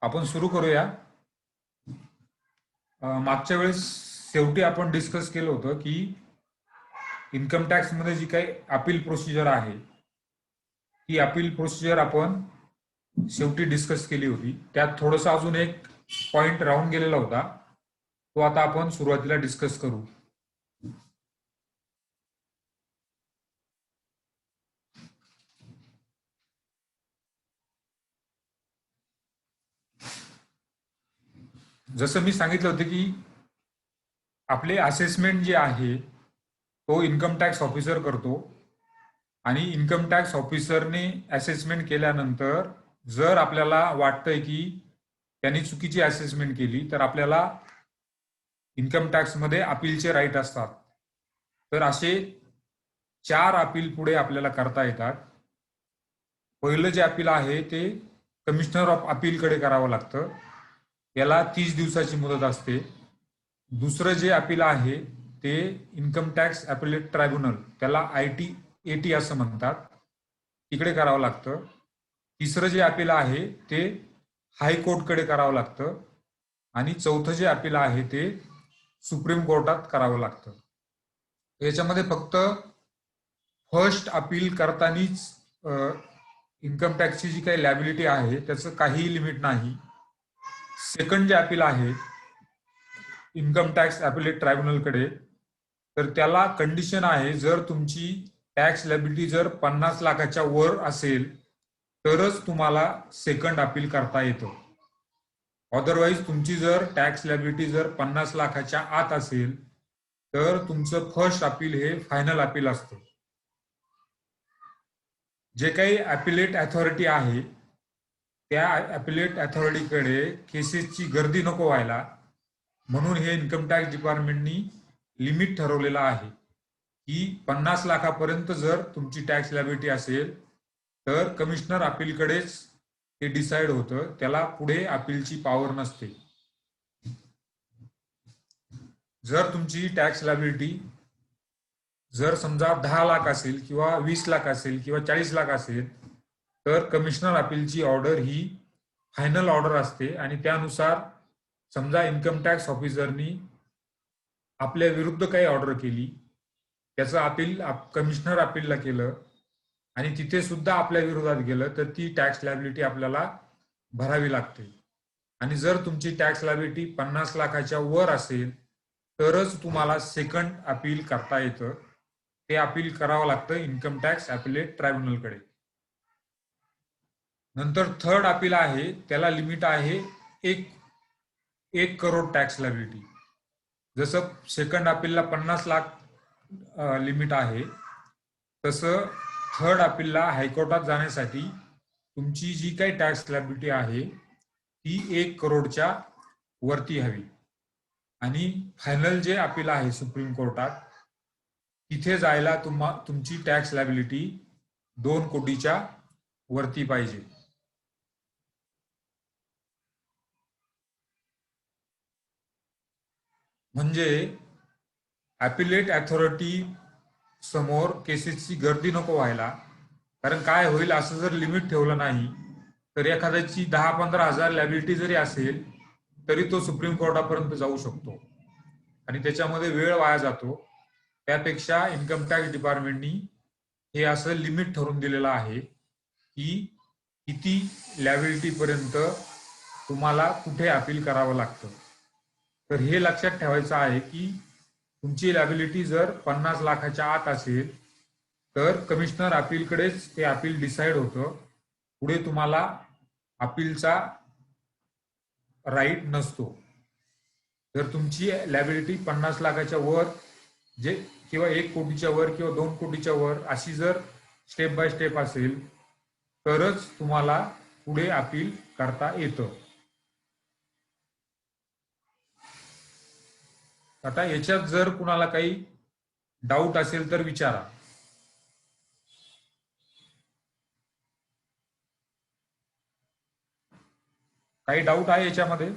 आपण सुरू करूया. मागच्या वेळेस शेवटी आपण डिस्कस केलं होतं की इन्कम टॅक्स मध्ये जी काही अपील प्रोसिजर आहे ती अपील प्रोसिजर आपण शेवटी डिस्कस केली होती. त्यात थोडंसं अजून एक पॉइंट राहून गेलेला होता, तो आता आपण सुरुवातीला डिस्कस करू. जसं मी सांगितलं होतं की आपले असेसमेंट जे आहे तो इन्कम टॅक्स ऑफिसर करतो आणि इन्कम टॅक्स ऑफिसरने असेसमेंट केल्यानंतर जर आपल्याला वाटतंय की त्यांनी चुकीची असेसमेंट केली तर आपल्याला इन्कम टॅक्समध्ये अपीलचे राईट असतात. तर असे 4 अपील पुढे आपल्याला करता येतात. पहिलं जे अपील आहे ते कमिशनर ऑफ अपीलकडे करावं लागतं. याला 30 दिवसाची मुदत असते. दुसरं जे अपील आहे ते इन्कम टॅक्स अपीलेट ट्रायब्युनल, त्याला ITAT असं म्हणतात, तिकडे करावं लागतं. तिसरं जे अपील आहे ते हायकोर्टकडे करावं लागतं आणि चौथं जे अपील आहे ते सुप्रीम कोर्टात करावं लागतं. याच्यामध्ये फक्त फर्स्ट अपील करतानाच इन्कम टॅक्सची जी काही लॅबिलिटी आहे त्याचं काहीही लिमिट नाही. सेकंड जे अपील आहे इन्कम टॅक्स अपीलेट ट्रायब्युनलकडे, तर त्याला कंडिशन आहे जर तुमची टॅक्स लॅबिलिटी जर 50 लाखाच्या वर असेल तरच तुम्हाला सेकंड अपील करता येतं. अदरवाईज तुमची जर टॅक्स लॅबिलिटी जर 50 लाखाच्या आत असेल तर तुमचं फर्स्ट अपील हे फायनल अपील असतं. जे काही अपीलेट अथॉरिटी आहे त्या अपीलेट अथॉरिटीकडे केसेसची गर्दी नको व्हायला म्हणून हे इन्कम टॅक्स डिपार्टमेंटनी लिमिट ठरवलेलं आहे की 50 लाखापर्यंत जर तुमची टॅक्स लॅबिलिटी असेल तर कमिशनर अपीलकडेच ते डिसाईड होतं, त्याला पुढे अपीलची पॉवर नसते. जर तुमची टॅक्स लॅबिलिटी जर समजा 10 लाख असेल किंवा 20 लाख असेल किंवा 40 लाख असेल तर कमिशनर अपीलची ऑर्डर ही फायनल ऑर्डर असते आणि त्यानुसार समजा इन्कम टॅक्स ऑफिसरनी आपल्या विरुद्ध काही ऑर्डर केली, त्याचं अपील कमिशनर अपीलला केलं आणि तिथे सुद्धा आपल्या विरोधात गेलं तर ती टॅक्स लॅबिलिटी आपल्याला भरावी लागते. आणि जर तुमची टॅक्स लॅबिलिटी 50 लाखाच्या वर असेल तरच तुम्हाला सेकंड अपील करता येतं. ते अपील करावं लागतं इन्कम टॅक्स अपीलेट ट्रायब्युनलकडे. नंतर थर्ड अपील आहे त्याला लिमिट आहे 1 करोड टॅक्स लॅबिलिटी. जसं सेकंड अपीलला 50 लाख लिमिट आहे तसं थर्ड अपीलला हायकोर्टात जाण्यासाठी तुमची जी काही टॅक्स लॅबिलिटी आहे ती 1 करोडच्या वरती हवी. आणि फायनल जे अपील आहे सुप्रीम कोर्टात तिथे जायला तुमची टॅक्स लॅबिलिटी 2 कोटीच्या वरती पाहिजे. म्हणजे अपीलेट अथॉरिटी समोर केसेसची गर्दी नको व्हायला. कारण काय होईल, असं जर लिमिट ठेवलं नाही तर एखाद्याची 10-15 हजार लॅबिलिटी जरी असेल तरी तो सुप्रीम कोर्टापर्यंत जाऊ शकतो आणि त्याच्यामध्ये वेळ वाया जातो. त्यापेक्षा इन्कम टॅक्स डिपार्टमेंटनी हे असं लिमिट ठरवून दिलेलं आहे की किती लॅबिलिटी पर्यंत तुम्हाला कुठे अपील करावं लागतं. तर हे लक्षात ठेवायचं आहे की तुमची लॅबिलिटी जर 50 लाखाच्या आत असेल तर कमिशनर अपीलकडेच ते अपील डिसाईड होतं. पुढे तुम्हाला अपीलचा राईट नसतो. जर तुमची लॅबिलिटी 50 लाखाच्या वर जे किंवा 1 कोटीच्या वर किंवा 2 कोटीच्या वर अशी जर स्टेप बाय स्टेप असेल तरच तुम्हाला पुढे अपील करता येतं. आता याच्यात जर कुणाला काही डाऊट असेल तर विचारा. काही डाऊट आहे याच्यामध्ये?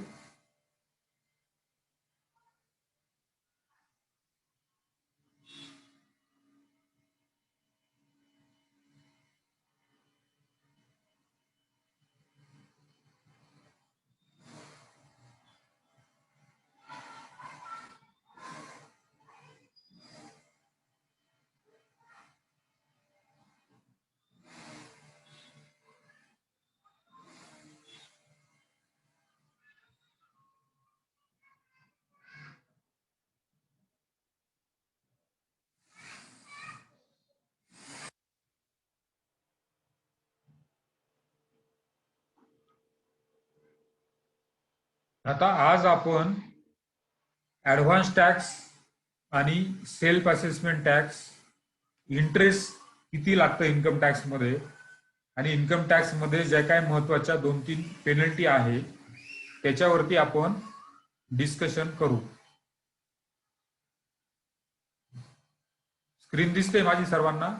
आता आज आपण ॲडव्हान्स टॅक्स आणि सेल्फ असेसमेंट टॅक्स, इंटरेस्ट किती लागतं इन्कम टॅक्समध्ये आणि इन्कम टॅक्समध्ये ज्या काय महत्वाच्या 2-3 पेनल्टी आहे त्याच्यावरती आपण डिस्कशन करू. स्क्रीन दिसते माझी सर्वांना?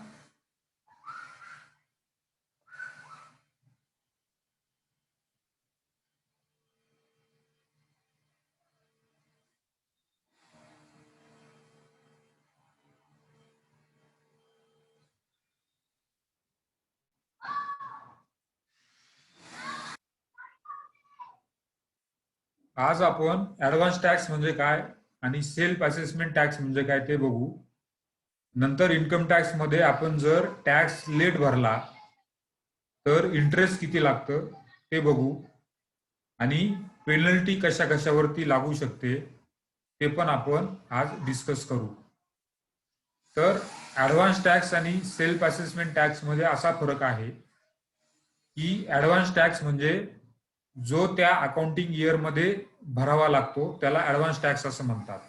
आज आपण ॲडव्हान्स टॅक्स म्हणजे काय आणि सेल्फ असेसमेंट टॅक्स म्हणजे काय ते बघू. नंतर इन्कम टॅक्स मध्ये आपण जर टॅक्स लेट भरला तर इंटरेस्ट किती लागतं ते बघू आणि पेनल्टी कशा कशावरती लागू शकते ते पण आपण आज डिस्कस करू. तर ॲडव्हान्स टॅक्स आणि सेल्फ असेसमेंट टॅक्स मध्ये असा फरक आहे की ॲडव्हान्स टॅक्स म्हणजे जो त्या अकाउंटिंग इयर मध्ये भरावा लागतो त्याला ॲडव्हान्स टॅक्स असं म्हणतात.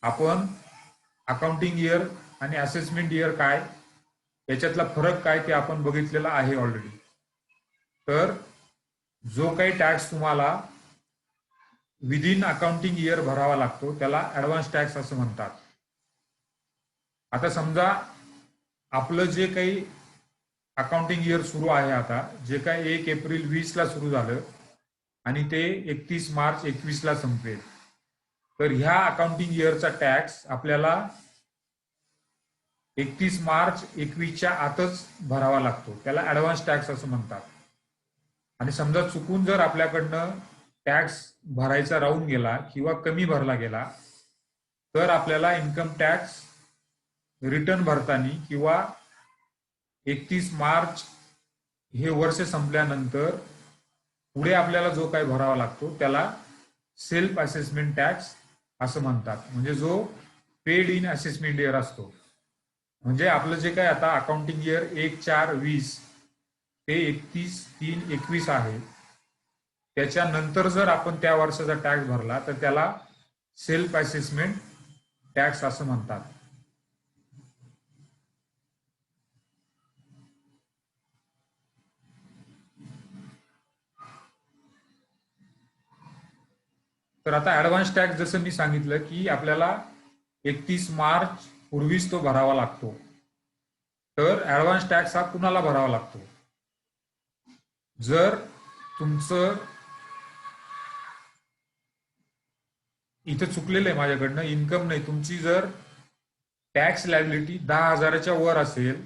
आपण अकाउंटिंग इयर आणि असेसमेंट इयर काय याच्यातला फरक काय ते आपण बघितलेला आहे ऑलरेडी. तर जो काही टॅक्स तुम्हाला विदिन अकाउंटिंग इयर भरावा लागतो त्याला ॲडव्हान्स टॅक्स असं म्हणतात. आता समजा आपलं जे काही अकाउंटिंग इयर सुरू आहे, आता जे काही 1 एप्रिल 20 ला सुरू झालं आणि ते 31 मार्च 21 ला संपेल, तर ह्या अकाउंटिंग इयरचा टॅक्स आपल्याला 31 मार्च 21च्या आतच भरावा लागतो, त्याला ॲडव्हान्स टॅक्स असं म्हणतात. आणि समजा चुकून जर आपल्याकडनं टॅक्स भरायचा राहून गेला किंवा कमी भरला गेला तर आपल्याला इन्कम टॅक्स रिटर्न भरताना किंवा 31 मार्च हे वर्ष संपल्यानंतर पुढे आपल्याला जो काही भरावा लागतो त्याला सेल्फ असेसमेंट टॅक्स असं म्हणतात. म्हणजे जो पेड इन असेसमेंट इयर असतो, म्हणजे आपलं जे काय आता अकाउंटिंग इयर 1/4/20 ते 31/3/21 आहे, त्याच्यानंतर जर आपण त्या वर्षाचा टॅक्स भरला तर त्याला सेल्फ असेसमेंट टॅक्स असं म्हणतात. तर आता ॲडव्हान्स टॅक्स जसं मी सांगितलं की आपल्याला 31 मार्च पूर्वीच तो भरावा लागतो. तर ॲडव्हान्स टॅक्स हा कुणाला भरावा लागतो? जर तुमचं इथं चुकलेलं आहे माझ्याकडनं, इन्कम नाही, तुमची जर टॅक्स लायबिलिटी 10,000च्या वर असेल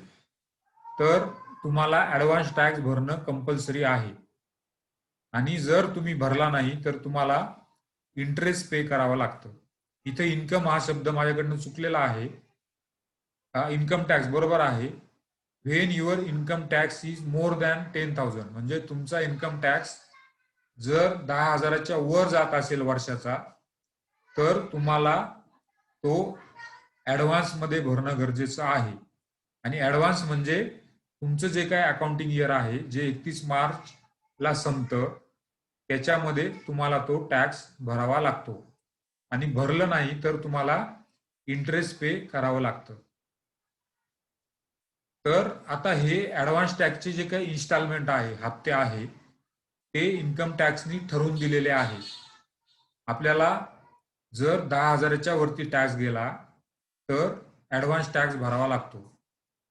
तर तुम्हाला ॲडव्हान्स टॅक्स भरणं कंपल्सरी आहे. आणि जर तुम्ही भरला नाही तर तुम्हाला इंटरेस्ट पे करावं लागतं. इथे इन्कम हा शब्द माझ्याकडनं चुकलेला आहे. इन्कम टॅक्स बरोबर आहे. When your income tax is more than 10,000, म्हणजे तुमचा इन्कम टॅक्स जर 10,000च्या वर जात असेल वर्षाचा तर तुम्हाला तो ॲडव्हान्स मध्ये भरणं गरजेचं आहे. आणि ॲडव्हान्स म्हणजे तुमचं जे काय अकाउंटिंग इयर आहे जे 31 मार्च ला संपतं त्याच्यामध्ये तुम्हाला तो टॅक्स भरावा लागतो. आणि भरलं नाही तर तुम्हाला इंटरेस्ट पे करावं लागतं. तर आता हे ॲडव्हान्स टॅक्सचे जे काही इन्स्टॉलमेंट आहे, हप्ते आहे, ते इन्कम टॅक्सनी ठरवून दिलेले आहे. आपल्याला जर 10,000च्या वरती टॅक्स गेला तर ॲडव्हान्स टॅक्स भरावा लागतो.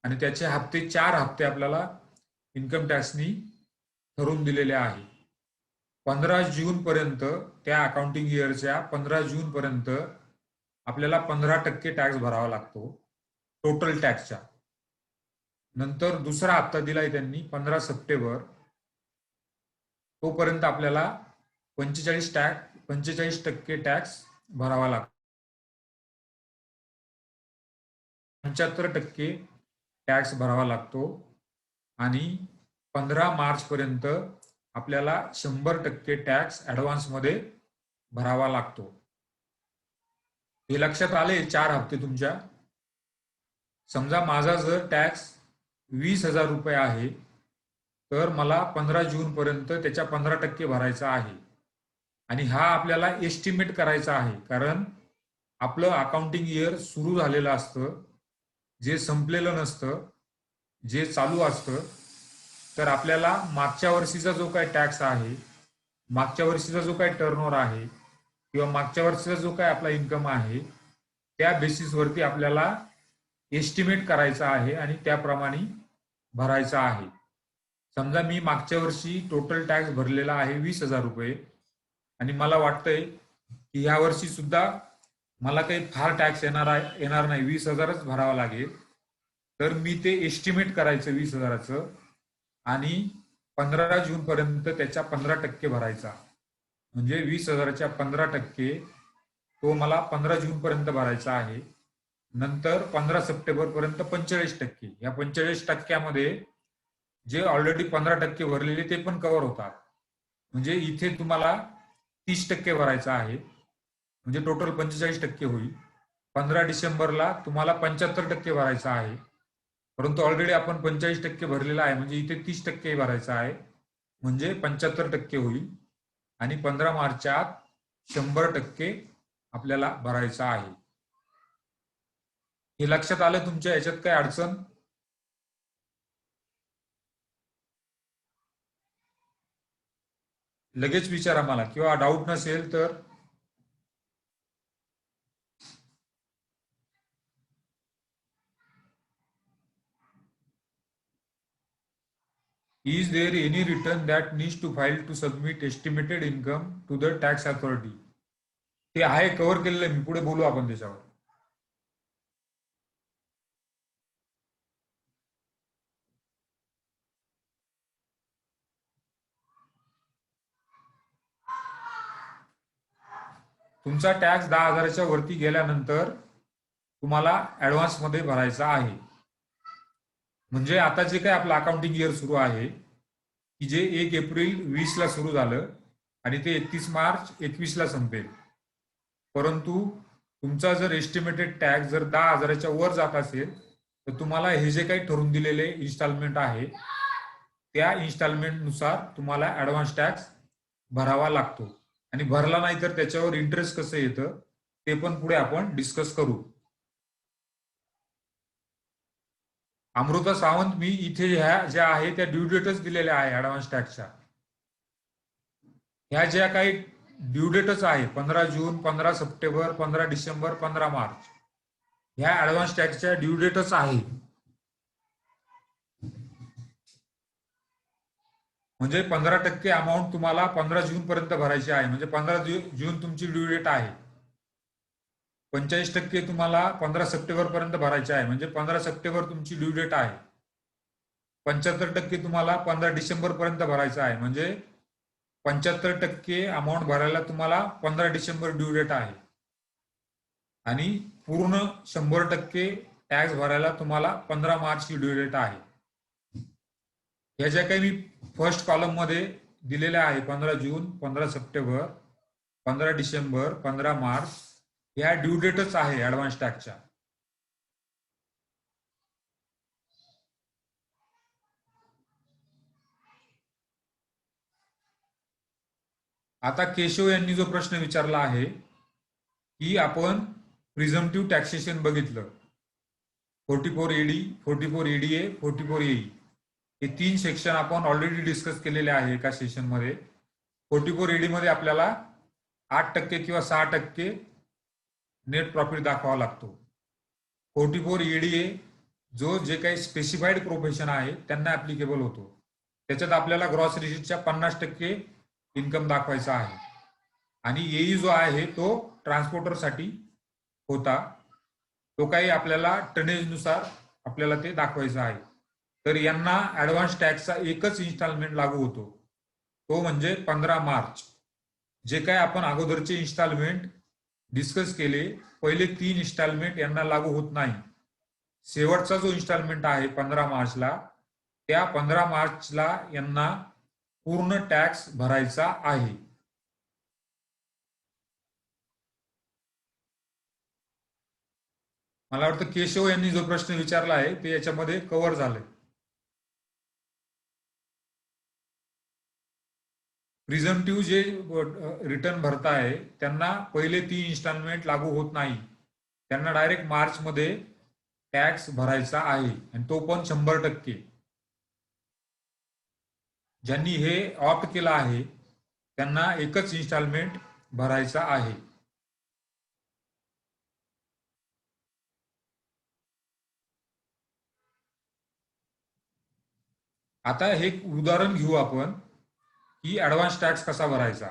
आणि त्याचे हप्ते 4 हप्ते आपल्याला इन्कम टॅक्सनी ठरवून दिलेले आहे. 15 जून पर्यंत, त्या अकाउंटिंग इयरच्या 15 जून पर्यंत आपल्याला 15% टॅक्स भरावा लागतो टोटल टॅक्सच्या. नंतर दुसरा हप्ता दिलाय त्यांनी 15 सप्टेंबर, तोपर्यंत आपल्याला 45% टॅक्स भरावा लागतो. 75% टॅक्स भरावा लागतो. आणि 15 मार्च पर्यंत आपल्याला 100% टॅक्स ॲडव्हान्स मध्ये भरावा लागतो. हे लक्षात आले 4 हप्ते तुमच्या? समजा माझा जर टॅक्स 20,000 रुपये आहे तर मला 15 जून पर्यंत त्याच्या 15% भरायचा आहे. आणि हा आपल्याला एस्टिमेट करायचा आहे, कारण आपलं अकाउंटिंग इयर सुरू झालेलं असतं, जे संपलेलं नसतं, जे चालू असतं. तर आपल्याला मागच्या वर्षीचा जो काही टॅक्स आहे, मागच्या वर्षीचा जो काही टर्नओव्हर आहे किंवा मागच्या वर्षीचा जो काही आपला इन्कम आहे, त्या बेसिसवरती आपल्याला एस्टिमेट करायचा आहे आणि त्याप्रमाणे भरायचा आहे. समजा मी मागच्या वर्षी टोटल टॅक्स भरलेला आहे 20,000 रुपये आणि मला वाटतंय की ह्या वर्षी सुद्धा मला काही फार टॅक्स येणार नाही, 20,000च भरावा लागेल. तर मी ते एस्टिमेट करायचं 20,000चं आणि 15 जून पर्यंत त्याच्या 15% भरायचा. म्हणजे 20,000च्या 15% तो मला 15 जून पर्यंत भरायचा आहे. नंतर 15 सप्टेंबर पर्यंत 45%. या 45%मध्ये जे ऑलरेडी 15% भरलेले ते पण कव्हर होतात. म्हणजे इथे तुम्हाला 30% भरायचा आहे, म्हणजे टोटल 45% होईल. 15 डिसेंबरला तुम्हाला 75% भरायचा आहे, परंतु ऑलरेडी आपण 45% भरलेला आहे, म्हणजे इथे 30% भरायचा आहे, म्हणजे 75% होईल. आणि 15 मार्चच्या आत 100% आपल्याला भरायचा आहे. हे लक्षात आलं तुमच्या? याच्यात काय अडचण? लगेच विचारा मला, किंवा डाऊट नसेल तर is there any return that needs to file to submit estimated income to the tax authority? ते आहे, कव्हर केलेलं आहे मी, पुढे बोलू आपण त्याच्यावर. तुमचा टॅक्स 10,000च्या वरती गेल्यानंतर तुम्हाला ऍडव्हान्स मध्ये भरायचा आहे. म्हणजे आता जे काही आपलं अकाउंटिंग इयर सुरू आहे, की जे 1 एप्रिल 20 ला सुरू झालं आणि ते 31 मार्च 21 ला संपेल. परंतु तुमचा जर एस्टिमेटेड टॅक्स जर 10,000च्या वर जात असेल, तर तुम्हाला हे जे काही ठरवून दिलेले इन्स्टॉलमेंट आहे, त्या इन्स्टॉलमेंट नुसार तुम्हाला ऍडव्हान्स टॅक्स भरावा लागतो. आणि भरला नाही तर त्याच्यावर इंटरेस्ट कसं येतं ते पण पुढे आपण डिस्कस करू. अमृता सावंत, मी इथे ह्या ज्या आहे त्या ड्यू डेटच दिलेल्या आहे ऍडव्हान्स टॅक्सच्या. ह्या ज्या काही ड्यू डेटच आहे, 15 जून, 15 सप्टेंबर, 15 डिसेंबर, 15 मार्च, ह्या ऍडव्हान्स टॅक्सच्या ड्यू डेटच आहे. म्हणजे 15% अमाऊंट तुम्हाला 15 जून पर्यंत भरायची आहे. म्हणजे 15 जून तुमची ड्यू डेट आहे. 45% तुम्हाला 15 सप्टेंबर पर्यंत भरायचे आहे, म्हणजे 15 सप्टेंबर तुमची ड्यू डेट आहे. 75% तुम्हाला 15 डिसेंबर पर्यंत भरायचं आहे, म्हणजे 75% अमाऊंट भरायला तुम्हाला 15 डिसेंबर ड्यू डेट आहे. आणि पूर्ण 100% टॅक्स भरायला तुम्हाला 15 मार्च ही ड्यू डेट आहे. या ज्या काही मी फर्स्ट कॉलम मध्ये दिलेल्या आहे, 15 जून, 15 सप्टेंबर, 15 डिसेंबर, 15 मार्च, या ड्यू डेटच आहे ऍडव्हान्स टॅक्सच्या. आता केशव यांनी जो प्रश्न विचारला आहे की आपण प्रिझम्पटिव्ह टॅक्सेशन बघितलं, 44 AD, 44 ADA, 44 AE, हे 3 सेक्शन आपण ऑलरेडी डिस्कस केलेले आहे एका सेशन मध्ये. 44 AD मध्ये आपल्याला 8% किंवा 6% नेट प्रॉफिट दाखवावा लागतो. 44 ADA जो जे काही स्पेसिफाईड प्रोफेशन आहे त्यांना ऍप्लिकेबल होतो. त्याच्यात आपल्याला ग्रॉस रिसीटच्या 50% इन्कम दाखवायचा आहे. आणि एई जो आहे तो ट्रान्सपोर्टरसाठी होता, तो काही आपल्याला टनेजनुसार आपल्याला ते दाखवायचं आहे. तर यांना ऍडव्हान्स टॅक्सचा एकच इन्स्टॉलमेंट लागू होतो, तो म्हणजे 15 मार्च. जे काय आपण अगोदरचे इन्स्टॉलमेंट डिस्कस केले, पहिले 3 इन्स्टॉलमेंट यांना लागू होत नाही. शेवटचा जो इन्स्टॉलमेंट आहे 15 मार्चला, त्या 15 मार्चला यांना पूर्ण टॅक्स भरायचा आहे. मला वाटतं केशव यांनी जो प्रश्न विचारला आहे ते याच्यामध्ये कव्हर झालंय. प्रिझम्पटिव्ह जे रिटर्न भरताय त्यांना पहिले 3 इन्स्टॉलमेंट लागू होत नाही. त्यांना डायरेक्ट मार्चमध्ये टॅक्स भरायचा आहे आणि तो पण 100%. ज्यांनी हे ऑप्ट केलं आहे त्यांना एकच इन्स्टॉलमेंट भरायचा आहे. आता हे उदाहरण घेऊ आपण की ऍडव्हान्स टॅक्स कसा भरायचा.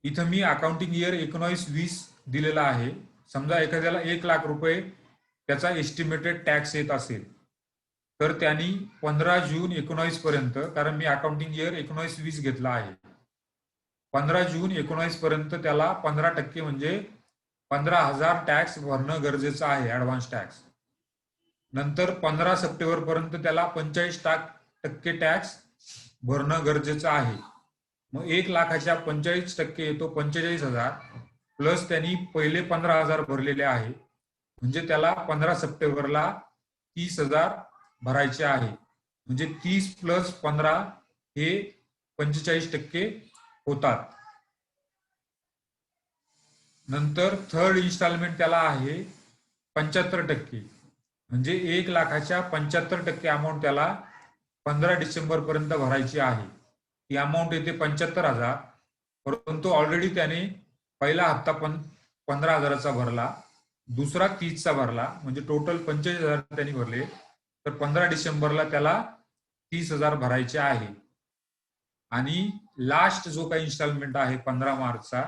इथं मी अकाउंटिंग इयर 19-20 दिलेला आहे. समजा एखाद्याला 1,00,000 रुपये त्याचा एस्टिमेटेड टॅक्स येत असेल तर त्यांनी 15 जून 19 पर्यंत, कारण मी अकाउंटिंग इयर 19-20 घेतला आहे, 15 जून 19 पर्यंत त्याला 15% म्हणजे 15,000 टॅक्स भरणं गरजेचं आहे ऍडव्हान्स टॅक्स. नंतर 15 सप्टेंबर पर्यंत त्याला 45% टॅक्स भरणं गरजेचं आहे. मग 1,00,000च्या 45% येतो 45,000 प्लस त्यांनी पहिले 15,000 भरलेले आहे म्हणजे त्याला 15 सप्टेंबरला 30,000 भरायचे आहे. म्हणजे 30 प्लस 15 हे 45% होतात. नंतर थर्ड इन्स्टॉलमेंट त्याला आहे 75%, म्हणजे 1,00,000च्या 75% अमाऊंट त्याला 15 डिसेंबर पर्यंत भरायची आहे. ही अमाऊंट येते 75,000, परंतु ऑलरेडी त्याने पहिला हप्ता 15,000चा भरला, दुसरा 30चा भरला, म्हणजे टोटल 45,000 त्यांनी भरले. तर 15 डिसेंबरला त्याला 30,000 भरायचे आहे. आणि लास्ट जो काही इन्स्टॉलमेंट आहे 15 मार्चचा,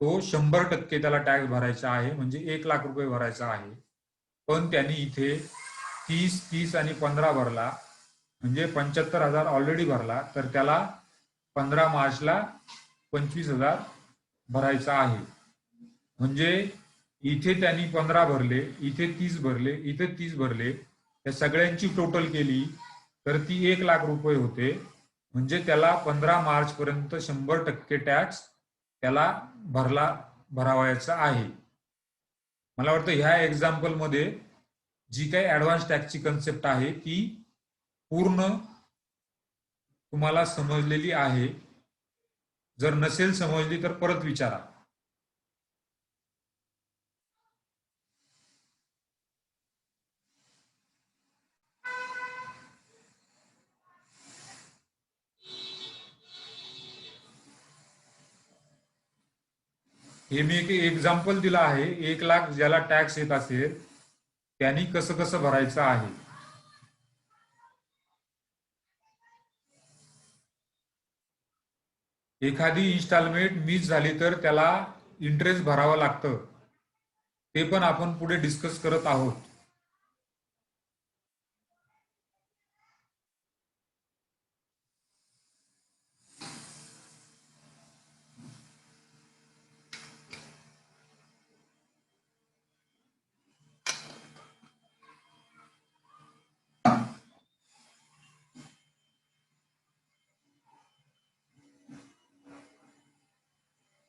तो 100% त्याला टॅक्स भरायचा आहे, म्हणजे 1,00,000 रुपये भरायचा आहे. पण त्यांनी इथे 30, 30 आणि 15 भरला, म्हणजे 75,000 ऑलरेडी भरला, तर त्याला 15 मार्चला 25,000 भरायचा आहे. म्हणजे इथे त्यांनी 15 भरले, इथे 30 भरले, इथे 30 भरले, या सगळ्यांची टोटल केली तर ती 1,00,000 रुपये होते. म्हणजे त्याला 15 मार्च पर्यंत 100% टॅक्स त्याला भरावायचा आहे. मला वाटतं ह्या एक्झाम्पल मध्ये जी काही ऍडव्हान्स टॅक्सची कन्सेप्ट आहे ती पूर्ण तुम्हाला समजलेली आहे. जर नसेल समजली तर परत विचारा. हे मी एक एक्झाम्पल दिलं आहे. 1,00,000 ज्याला टॅक्स येत असेल त्यांनी कसं कसं भरायचं आहे. एखादी इन्स्टॉलमेंट मिस झाली तर त्याला इंटरेस्ट भरावं लागतं, ते पण आपण पुढे डिस्कस करत आहोत.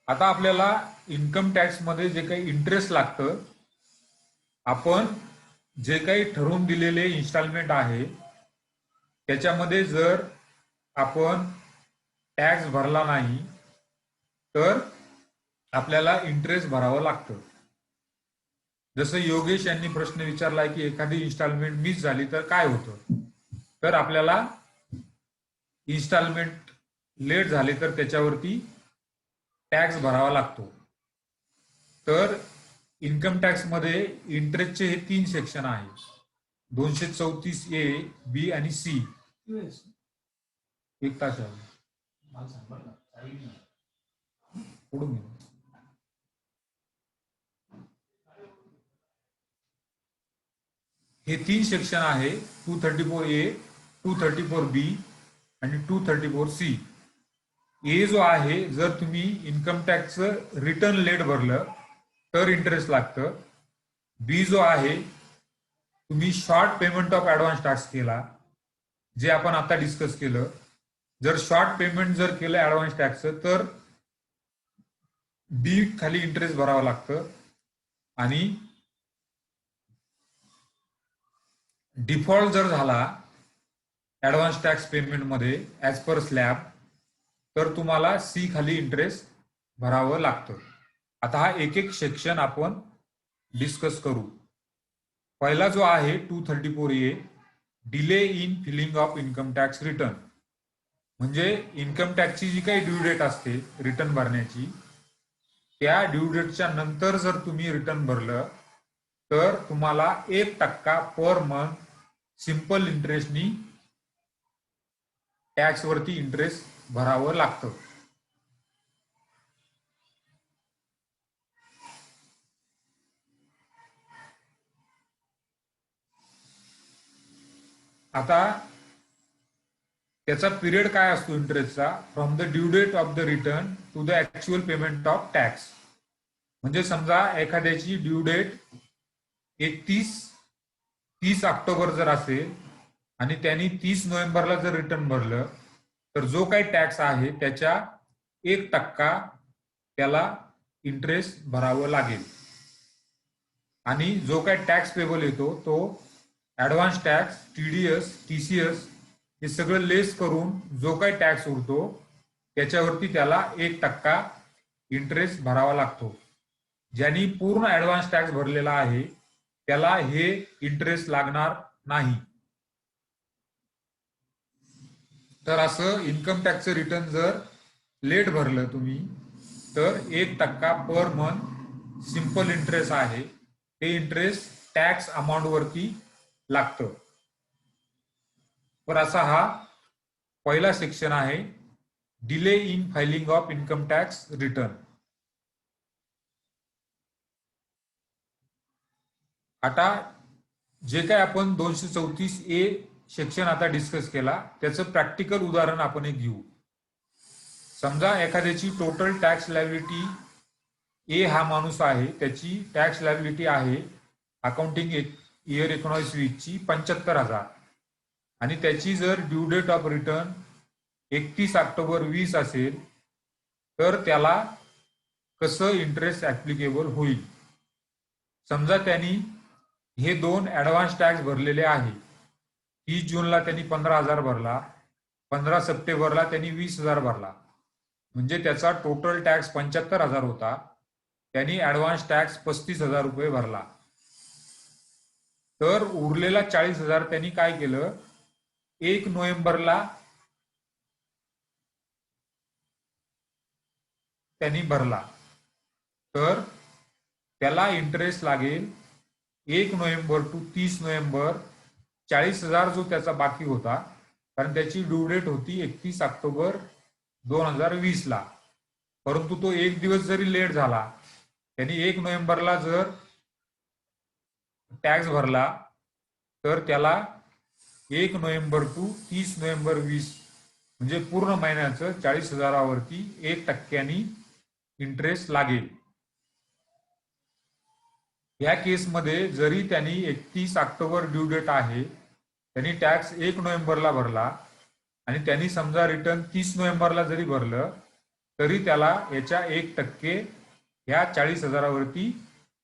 आता आपल्याला इन्कम टॅक्स मध्ये जे काही इंटरेस्ट लागतं, आपण जे काही ठरवून दिलेले इन्स्टॉलमेंट आहे त्याच्यामध्ये जर आपण टॅक्स भरला नाही तर आपल्याला इंटरेस्ट भरावं लागतं. जसं योगेश यांनी प्रश्न विचारलाय की एखादी इन्स्टॉलमेंट मिस झाली तर काय होतं, तर आपल्याला इन्स्टॉलमेंट लेट झाले तर त्याच्यावरती टॅक्स भरावा लागतो. तर इन्कम टॅक्स मध्ये इंटरेस्टचे हे 3 सेक्शन आहेत, 234A, बी आणि सी. एक तास पुढून हे 3 सेक्शन आहे, 234A, 234B आणि 234C. ए जो आहे, जर तुम्ही इन्कम टॅक्सचं रिटर्न लेट भरलं तर इंटरेस्ट लागतं. बी जो आहे, तुम्ही short payment of advance tax केला, जे आपण आता डिस्कस केलं, जर शॉर्ट पेमेंट जर केलं ऍडव्हान्स टॅक्सचं तर बी खाली इंटरेस्ट भरावं लागतं. आणि डिफॉल्ट जर झाला ऍडव्हान्स टॅक्स पेमेंट मध्ये ऍज पर स्लॅब तर तुम्हाला सी खाली इंटरेस्ट भरावं लागतं. आता हा एक एक सेक्शन आपण डिस्कस करू. पहिला जो आहे 234A, delay in feeling of income tax return. म्हणजे इन्कम टॅक्सची जी काही ड्यू डेट असते रिटर्न भरण्याची, त्या ड्यू डेटच्या नंतर जर तुम्ही रिटर्न भरलं तर तुम्हाला 1% पर मंथ सिंपल इंटरेस्टनी टॅक्स वरती इंटरेस्ट भरावं लागतं. आता त्याचा पिरियड काय असतो इंटरेस्टचा? From the due date of the return to the actual payment of tax. म्हणजे समजा एखाद्याची ड्यू डेट 30 ऑक्टोबर जर असेल आणि त्यांनी 30 नोव्हेंबरला जर रिटर्न भरलं तर जो काही टॅक्स आहे त्याच्या 1% त्याला इंटरेस्ट भरावं लागेल. आणि जो काही टॅक्स पेबल येतो तो ऍडव्हान्स टॅक्स, टीडीएस, टीसीएस हे सगळं लेस करून जो काही टॅक्स उरतो त्याच्यावरती त्याला 1% इंटरेस्ट भरावा लागतो. ज्यांनी पूर्ण ऍडव्हान्स टॅक्स भरलेला आहे त्याला हे इंटरेस्ट लागणार नाही. तर असं इन्कम टॅक्सचं रिटर्न जर लेट भरलं तुम्ही तर 1% पर मंथ सिंपल इंटरेस्ट आहे, ते इंटरेस्ट टॅक्स अमाऊंट वरती लागतं. तर असा हा पहिला सेक्शन आहे, delay in filing of income tax return. आता जे काय आपण 234A सेक्शन आता डिस्कस केला त्याचं प्रॅक्टिकल उदाहरण आपण एक घेऊ. समजा एखाद्याची टोटल टॅक्स लायबिलिटी ए हा माणूस आहे, त्याची टॅक्स लायबिलिटी आहे अकाउंटिंग इयर 19-20ची 75,000 आणि त्याची जर due date of return 31 October 20 असेल तर त्याला कसं इंटरेस्ट ऍप्लिकेबल होईल? समजा त्यांनी हे दोन ऍडव्हान्स टॅक्स भरलेले आहे. 30 जूनला त्यांनी 15,000 भरला, 15 सप्टेंबरला त्यांनी 20,000 भरला, म्हणजे त्याचा टोटल टॅक्स 75,000 होता. त्यांनी ऍडव्हान्स टॅक्स 35,000 रुपये भरला. तर उरलेला 40,000 त्यांनी काय केलं, 1 नोव्हेंबरला त्यांनी भरला. तर त्याला इंटरेस्ट लागेल 1 नोव्हेंबर टू 30 नोव्हेंबर 40,000 जो त्याचा बाकी होता, कारण त्याची ड्यू डेट होती 31 ऑक्टोबर 2020ला. परंतु तो एक दिवस जरी लेट झाला, त्यांनी 1 नोव्हेंबरला जर टॅक्स भरला तर त्याला 1 नोव्हेंबर टू 30 नोव्हेंबर 20 म्हणजे पूर्ण महिन्याचं 40,000वरती 1% इंटरेस्ट लागेल. या केसमध्ये जरी त्यांनी 31 ऑक्टोबर ड्यू डेट आहे, त्यांनी टॅक्स 1 नोव्हेंबरला भरला आणि त्यांनी समजा रिटर्न 30 नोव्हेंबरला जरी भरलं तरी त्याला याच्या 1% ह्या 40,000वरती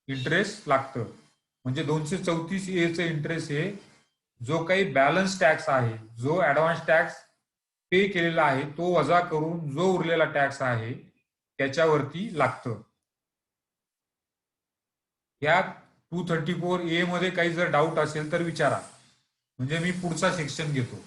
इंटरेस्ट लागतं. म्हणजे 234A चं इंटरेस्ट हे जो काही बॅलन्स टॅक्स आहे, जो ऍडव्हान्स टॅक्स पे केलेला आहे तो वजा करून जो उरलेला टॅक्स आहे त्याच्यावरती लागतं. या 234A मध्ये काही जर डाऊट असेल तर विचारा, म्हणजे मी पुढचा सेक्शन घेतो.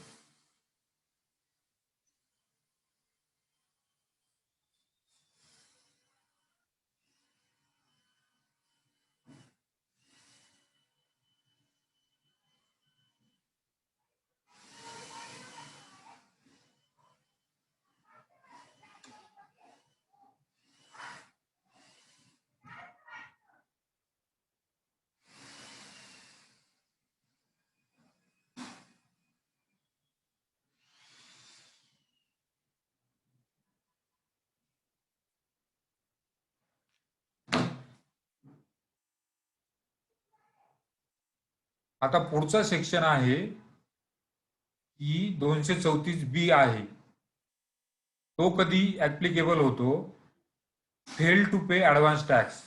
आता पुढचा सेक्शन आहे की 234B आहे. तो कधी ऍप्लिकेबल होतो? Fail to pay advance tax.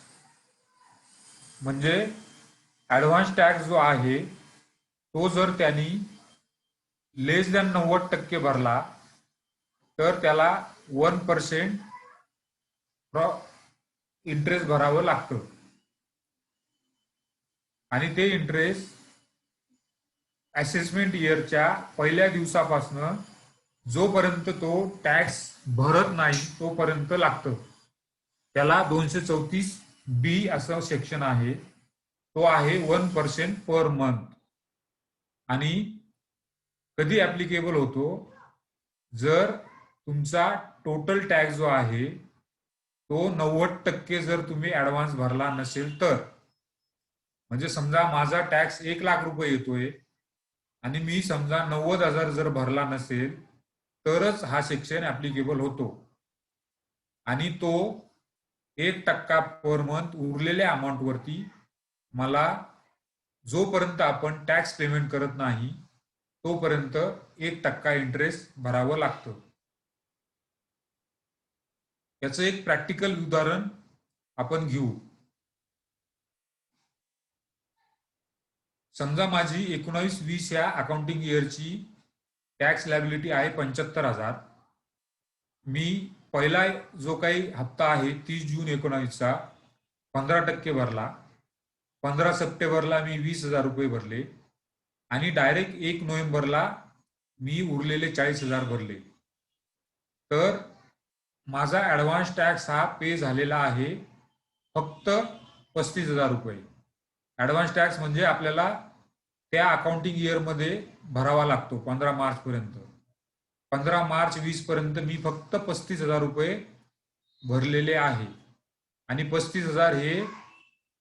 म्हणजे ऍडव्हान्स टॅक्स जो आहे तो जर त्यांनी लेस दॅन 90% भरला तर त्याला 1% इंटरेस्ट भरावं लागतं आणि ते इंटरेस्ट असेसमेंट इयरच्या पहिल्या दिवसापासून जोपर्यंत तो टॅक्स भरत नाही तोपर्यंत लागतं. त्याला 234B असं सेक्शन आहे. तो आहे 1% पर मंथ. आणि कधी ऍप्लिकेबल होतो, जर तुमचा टोटल टॅक्स जो आहे तो 90% जर तुम्ही ऍडव्हान्स भरला नसेल तर. म्हणजे समजा माझा टॅक्स 1,00,000 रुपये येतोय आणि मी समजा 90,000 जर भरला नसेल तरच हा सेक्शन ऍप्लिकेबल होतो. आणि तो 1% पर मंथ उरलेल्या अमाऊंट वरती मला जोपर्यंत आपण टॅक्स पेमेंट करत नाही तोपर्यंत 1% इंटरेस्ट भरावं लागतं. याचं एक प्रॅक्टिकल उदाहरण आपण घेऊ. समजा माझी 19-20 या अकाउंटिंग इयरची टॅक्स लायबिलिटी आहे 75,000. मी पहिला जो काही हप्ता आहे 30 जून 19 चा 15% भरला. 15 सप्टेंबरला मी 20,000 रुपये भरले आणि डायरेक्ट 1 नोव्हेंबरला मी उरलेले 40,000 भरले. तर माझा ऍडव्हान्स टॅक्स हा पे झालेला आहे फक्त 35,000 रुपये. ऍडव्हान्स टॅक्स म्हणजे आपल्याला त्या अकाउंटिंग इयरमध्ये भरावा लागतो 15 मार्च पर्यंत. 15 मार्च 20 पर्यंत मी फक्त 35,000 रुपये भरलेले आहे आणि 35,000 हे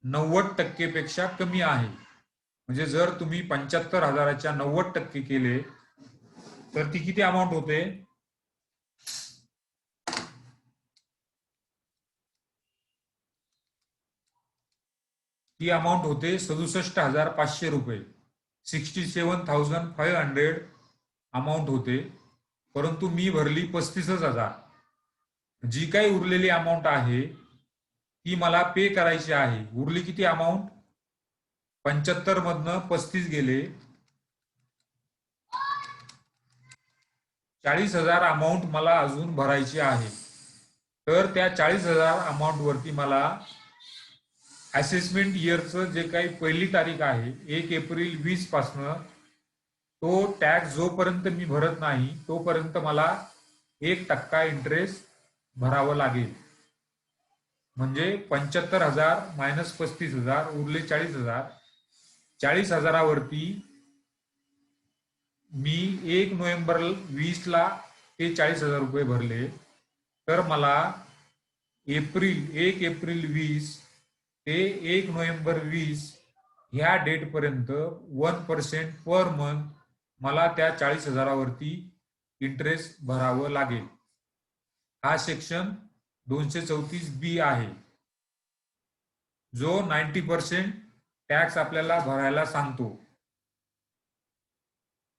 90% पेक्षा कमी आहे. म्हणजे जर तुम्ही 75,000च्या 90% केले तर ती किती अमाऊंट होते? ती अमाऊंट होते 67,500 रुपये. 67,500 अमाऊंट होते. परंतु मी भरली 35,000. जी काही उरलेली अमाऊंट आहे ती मला पे करायची आहे. उरली किती अमाऊंट? 75 मधनं 35 गेले, 40,000 अमाऊंट मला अजून भरायची आहे. तर त्या 40,000 अमाऊंट वरती मला असेसमेंट इयरचं जे काही पहिली तारीख आहे 1 एप्रिल 20 पासनं तो टॅक्स जोपर्यंत मी भरत नाही तोपर्यंत मला 1% इंटरेस्ट भरावं लागेल. म्हणजे 75,000 मायनस 35,000 उरले 40,000. 40,000वरती मी 1 नोव्हेंबर 20ला ते 40,000 रुपये भरले. तर मला 1 एप्रिल 20 ते 1 नोव्हेंबर 20 ह्या डेट पर्यंत 1% पर मंथ मला त्या 40,000वरती इंटरेस्ट भरावं लागेल. हा सेक्शन 234B आहे, जो 90% टॅक्स आपल्याला भरायला सांगतो.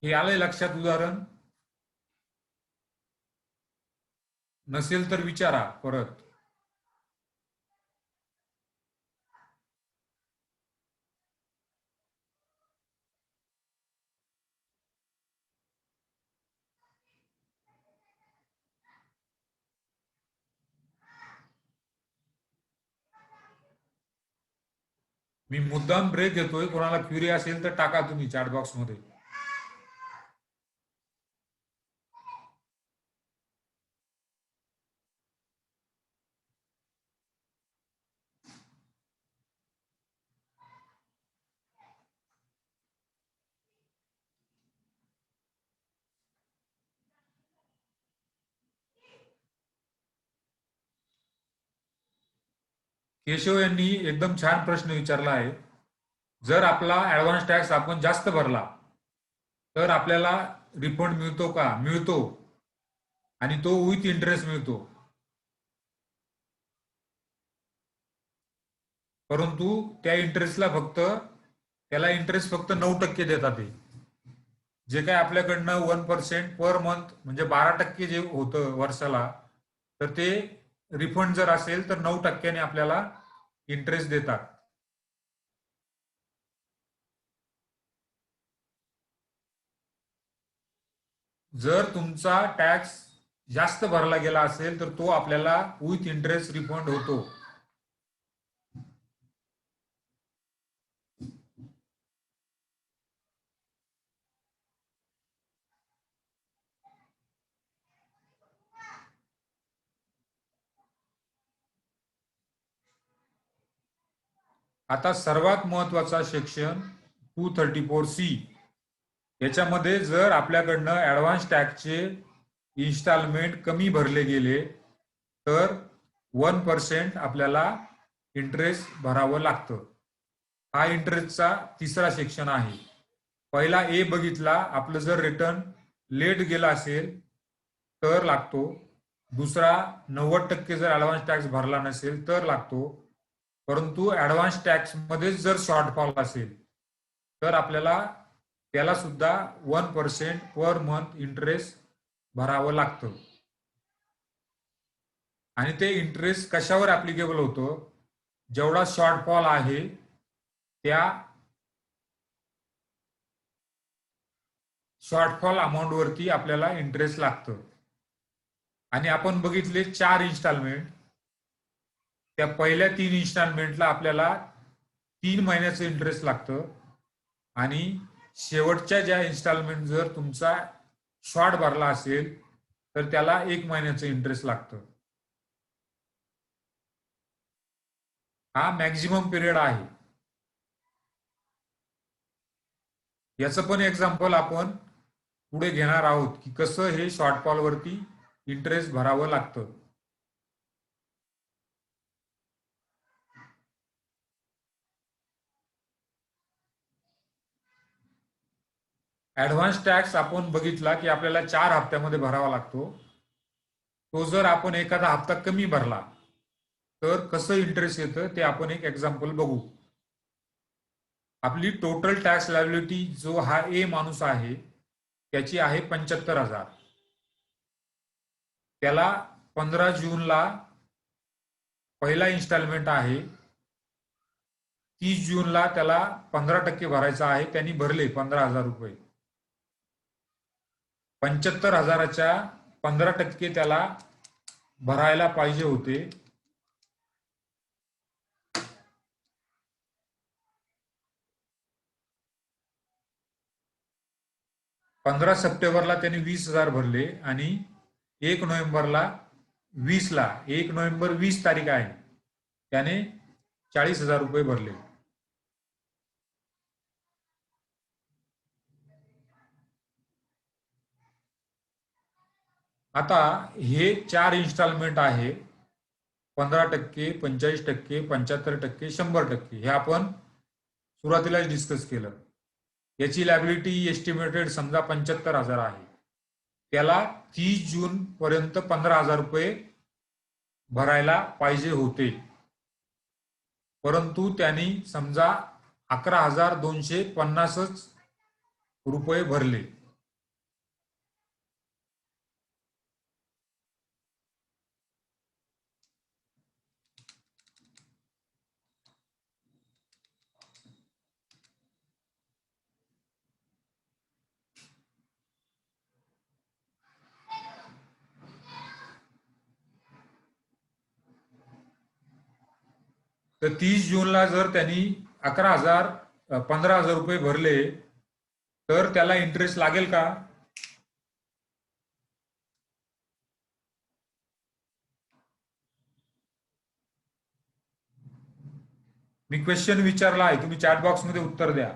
हे आलंय लक्षात उदाहरण? नसेल तर विचारा परत. मी मुद्दाम ब्रेक घेतोय, कोणाला क्युरी असेल तर टाका तुम्ही चॅट बॉक्स मध्ये. केशव यांनी एकदम छान प्रश्न विचारला आहे. जर आपला ऍडव्हान्स टॅक्स आपण जास्त भरला तर आपल्याला रिफंड मिळतो का? मिळतो, आणि तो विथ इंटरेस्ट मिळतो. परंतु त्या इंटरेस्टला फक्त त्याला इंटरेस्ट फक्त 9% देतात ते. जे काय आपल्याकडनं 1% पर मंथ म्हणजे 12% जे होतं वर्षाला, तर ते रिफंड जर असेल तर 9%ने आपल्याला इंटरेस्ट देतात. जर तुमचा टॅक्स जास्त भरला गेला असेल तर तो आपल्याला विथ इंटरेस्ट रिफंड होतो. आता सर्वात महत्वाचा सेक्शन 234C, याच्यामध्ये जर आपल्याकडनं ऍडव्हान्स टॅक्सचे इन्स्टॉलमेंट कमी भरले गेले तर 1% आपल्याला इंटरेस्ट भरावं लागतं. हा इंटरेस्टचा तिसरा सेक्शन आहे. पहिला ए बघितला, आपलं जर रिटर्न लेट गेला असेल तर लागतो. दुसरा 90% जर ऍडव्हान्स टॅक्स भरला नसेल तर लागतो. परंतु ऍडव्हान्स टॅक्स मध्ये जर शॉर्टफॉल असेल तर आपल्याला त्याला सुद्धा 1% पर मंथ इंटरेस्ट भरावं लागतं. आणि ते इंटरेस्ट कशावर ऍप्लिकेबल होतं? जेवढा शॉर्टफॉल आहे त्या शॉर्टफॉल अमाऊंट वरती आपल्याला इंटरेस्ट लागतं. आणि आपण बघितले 4 इन्स्टॉलमेंट, त्या पहिल्या 3 इन्स्टॉलमेंटला आपल्याला 3 महिन्याचं इंटरेस्ट लागतं आणि शेवटच्या ज्या इन्स्टॉलमेंट जर तुमचा शॉर्ट भरला असेल तर त्याला 1 महिन्याचं इंटरेस्ट लागतं. हा मॅक्झिमम पिरियड आहे. याचं पण एक्झाम्पल आपण पुढे घेणार आहोत की कसं हे शॉर्टफॉल वरती इंटरेस्ट भरावं लागतं. ऍडव्हान्स टॅक्स आपण बघितला की आपल्याला 4 हप्त्यामध्ये भरावा लागतो. तो जर आपण एखादा हप्ता कमी भरला तर कसं इंटरेस्ट येतं ते आपण एक एक्झाम्पल बघू. आपली टोटल टॅक्स लायबिलिटी जो हा ए माणूस आहे त्याची आहे 75,000. त्याला 15 जूनला पहिला इन्स्टॉलमेंट आहे. 30 जूनला त्याला 15% भरायचा आहे. त्यांनी भरले 15,000 रुपये. 75,000च्या 15% त्याला भरायला पाहिजे होते. 15 सप्टेंबरला त्यांनी 20,000 भरले आणि 1 नोव्हेंबरला 20ला 1 नोव्हेंबर 20 तारीख आहे त्याने 40,000 रुपये भरले. आता हे 4 इन्स्टॉलमेंट आहे. 15%, 45%, 75%, 100%. हे आपण सुरुवातीलाच डिस्कस केलं. याची लायबिलिटी एस्टिमेटेड समजा 75,000 आहे. त्याला 30 जून पर्यंत 15,000 रुपये भरायला पाहिजे होते. परंतु त्यांनी समजा 11,250 रुपये भरले. तर 30 जूनला जर त्यांनी 15,000 रुपये भरले तर त्याला इंटरेस्ट लागेल का? मी क्वेश्चन विचारला आहे, तुम्ही चॅट बॉक्स मध्ये उत्तर द्या.